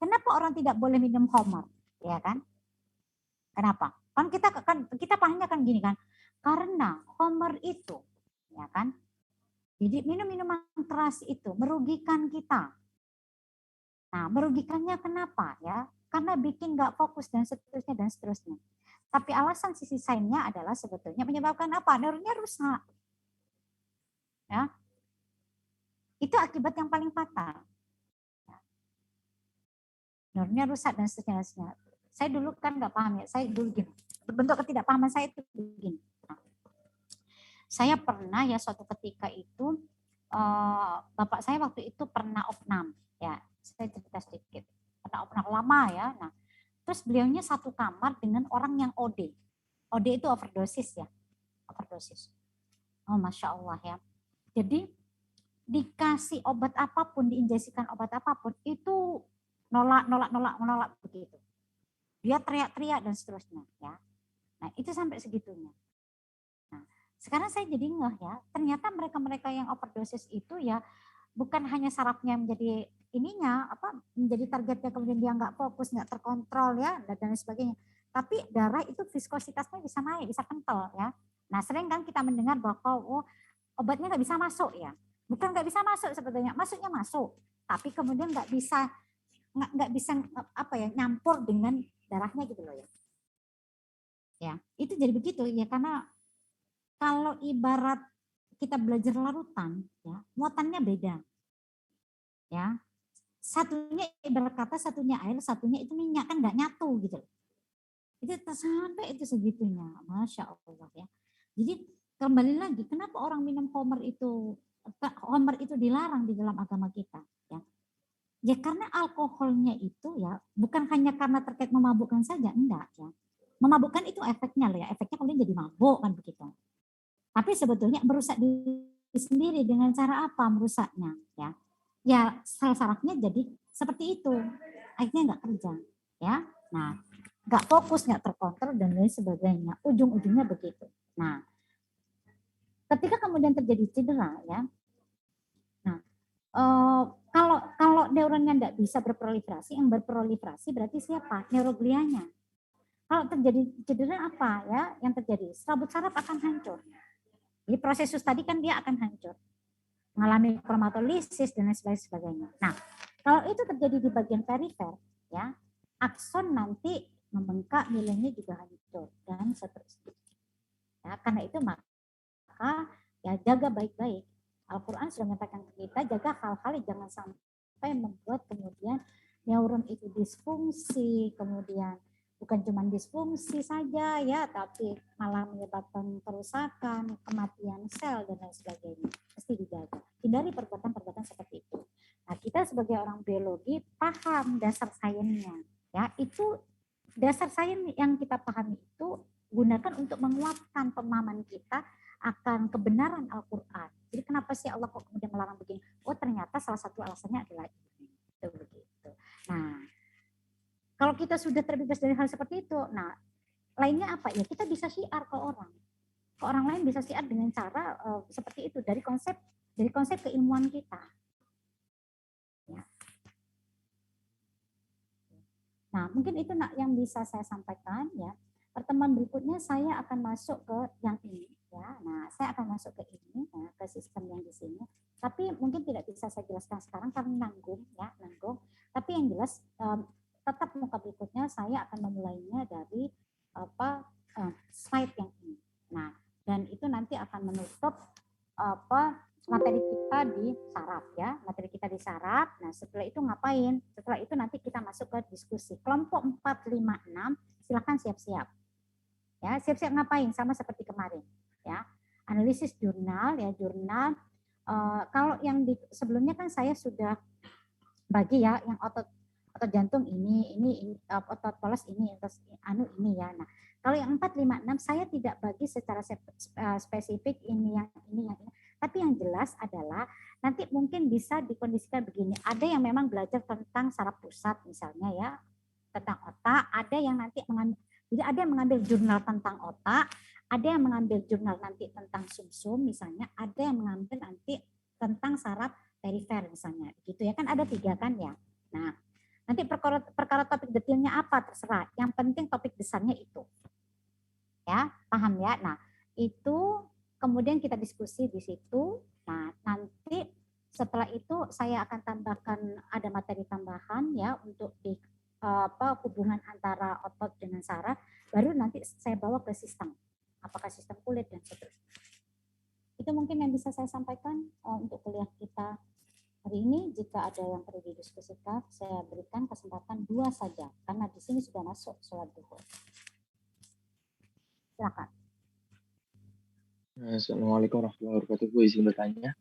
Kenapa orang tidak boleh minum khamar? Ya kan? Kenapa? Kita pahamnya kan gini kan. Karena khamar itu, ya kan? Jadi minum minuman keras itu merugikan kita. Nah, merugikannya kenapa ya? Karena bikin nggak fokus dan seterusnya dan seterusnya. Tapi alasan sisi lainnya adalah sebetulnya menyebabkan apa? Neuronnya rusak. Ya. Itu akibat yang paling fatal. Neuronnya rusak dan seterusnya. Saya dulu kan nggak paham ya. Saya dulu gini. Bentuk ketidakpahaman saya itu begini. Nah, saya pernah ya suatu ketika itu bapak saya waktu itu pernah opnam. Ya, saya cerita sedikit. Pernah opnam lama ya. Nah, terus beliaunya satu kamar dengan orang yang OD. OD itu overdosis ya. Overdosis. Oh, Masya Allah ya. Jadi dikasih obat apapun, diinjesikan obat apapun, itu nolak begitu. Dia teriak-teriak dan seterusnya ya. Nah, itu sampai segitunya. Nah, sekarang saya jadi ngeh ya, ternyata mereka-mereka yang overdosis itu ya bukan hanya sarafnya menjadi ininya menjadi targetnya, kemudian dia nggak fokus, nggak terkontrol ya dan sebagainya. Tapi darah itu viskositasnya bisa naik, bisa kental ya. Nah, sering kan kita mendengar bahwa obatnya nggak bisa masuk ya. Bukan nggak bisa masuk sebetulnya, masuknya masuk, tapi kemudian nggak bisa nyampur dengan darahnya gitu loh ya. Ya, itu jadi begitu ya, karena kalau ibarat kita belajar larutan ya, muatannya beda. Ya. Satunya ibarat kata, satunya air, satunya itu minyak, kan nggak nyatu gitu. Itu sampai itu segitunya, Masya Allah ya. Jadi kembali lagi, kenapa orang minum homer itu dilarang di dalam agama kita ya? Ya karena alkoholnya itu ya bukan hanya karena terkait memabukkan saja, enggak ya. Memabukkan itu efeknya loh ya, efeknya kemudian jadi mabuk kan begitu. Tapi sebetulnya merusak diri sendiri dengan cara apa merusaknya ya? Ya sel sarafnya jadi seperti itu, akhirnya nggak kerja ya. Nah, nggak fokus, nggak terkontrol dan lain sebagainya. Ujung-ujungnya begitu. Nah, ketika kemudian terjadi cedera ya, nah kalau neuronnya tidak bisa berproliferasi, yang berproliferasi berarti siapa? Neuroglianya. Kalau terjadi cedera apa ya? Yang terjadi serabut saraf akan hancur. Jadi proses tadi kan dia akan hancur, mengalami kromatolisis dan lain sebagainya. Nah, kalau itu terjadi di bagian perifer, ya akson nanti membengkak, nilainya juga hancur dan seterusnya. Ya, karena itu maka ya jaga baik-baik. Al-Quran sudah menyatakan ke kita, jaga hal-hal yang jangan sampai membuat kemudian neuron itu disfungsi, kemudian bukan cuma disfungsi saja ya, tapi malah menyebabkan kerusakan, kematian sel dan lain sebagainya. Mesti dijaga. Hindari perbuatan-perbuatan seperti itu. Nah, kita sebagai orang biologi paham dasar sainsnya, ya itu dasar sains yang kita pahami itu gunakan untuk menguatkan pemahaman kita akan kebenaran Al-Quran. Jadi kenapa sih Allah kok kemudian melarang begini? Oh ternyata salah satu alasannya adalah ini. Begitu. Nah, kalau kita sudah terbebas dari hal seperti itu, nah lainnya apa ya? Kita bisa syiar ke orang lain bisa syiar dengan cara seperti itu dari konsep keilmuan kita. Ya. Nah, mungkin itu yang bisa saya sampaikan ya. Pertemuan berikutnya saya akan masuk ke yang ini ya. Nah, saya akan masuk ke ini ya, ke sistem yang di sini. Tapi mungkin tidak bisa saya jelaskan sekarang karena nanggung. Tapi yang jelas tetap muka berikutnya saya akan memulainya dari slide yang ini. Nah, dan itu nanti akan menutup materi kita di saraf ya, materi kita di saraf. Nah, setelah itu ngapain? Setelah itu nanti kita masuk ke diskusi. Kelompok 4, 5, 6, silakan siap-siap. Ya, siap-siap ngapain? Sama seperti kemarin, ya. Analisis jurnal ya, jurnal. Kalau yang sebelumnya kan saya sudah bagi ya, yang otot jantung ini otot polos ini, terus ini ya. Nah, kalau yang 4, 5, 6 saya tidak bagi secara spesifik ini yang ini. Tapi yang jelas adalah nanti mungkin bisa dikondisikan begini. Ada yang memang belajar tentang saraf pusat misalnya ya, tentang otak. Ada yang nanti jadi ada yang mengambil jurnal tentang otak, ada yang mengambil jurnal nanti tentang sumsum misalnya, ada yang mengambil nanti tentang saraf perifer misalnya. Gitu ya, kan ada 3 kan ya. Nah, nanti perkara topik detailnya apa terserah. Yang penting topik besarnya itu. Ya, paham ya? Nah, itu kemudian kita diskusi di situ. Nah, nanti setelah itu saya akan tambahkan ada materi tambahan ya untuk di hubungan antara otot dengan saraf. Baru nanti saya bawa ke sistem. Apakah sistem kulit dan seterusnya. Itu mungkin yang bisa saya sampaikan untuk kuliah kita hari ini. Jika ada yang perlu didiskusikan, saya berikan kesempatan 2 saja karena di sini sudah masuk sholat duhur. Silakan. Assalamualaikum warahmatullahi wabarakatuh. Bu, izin bertanya.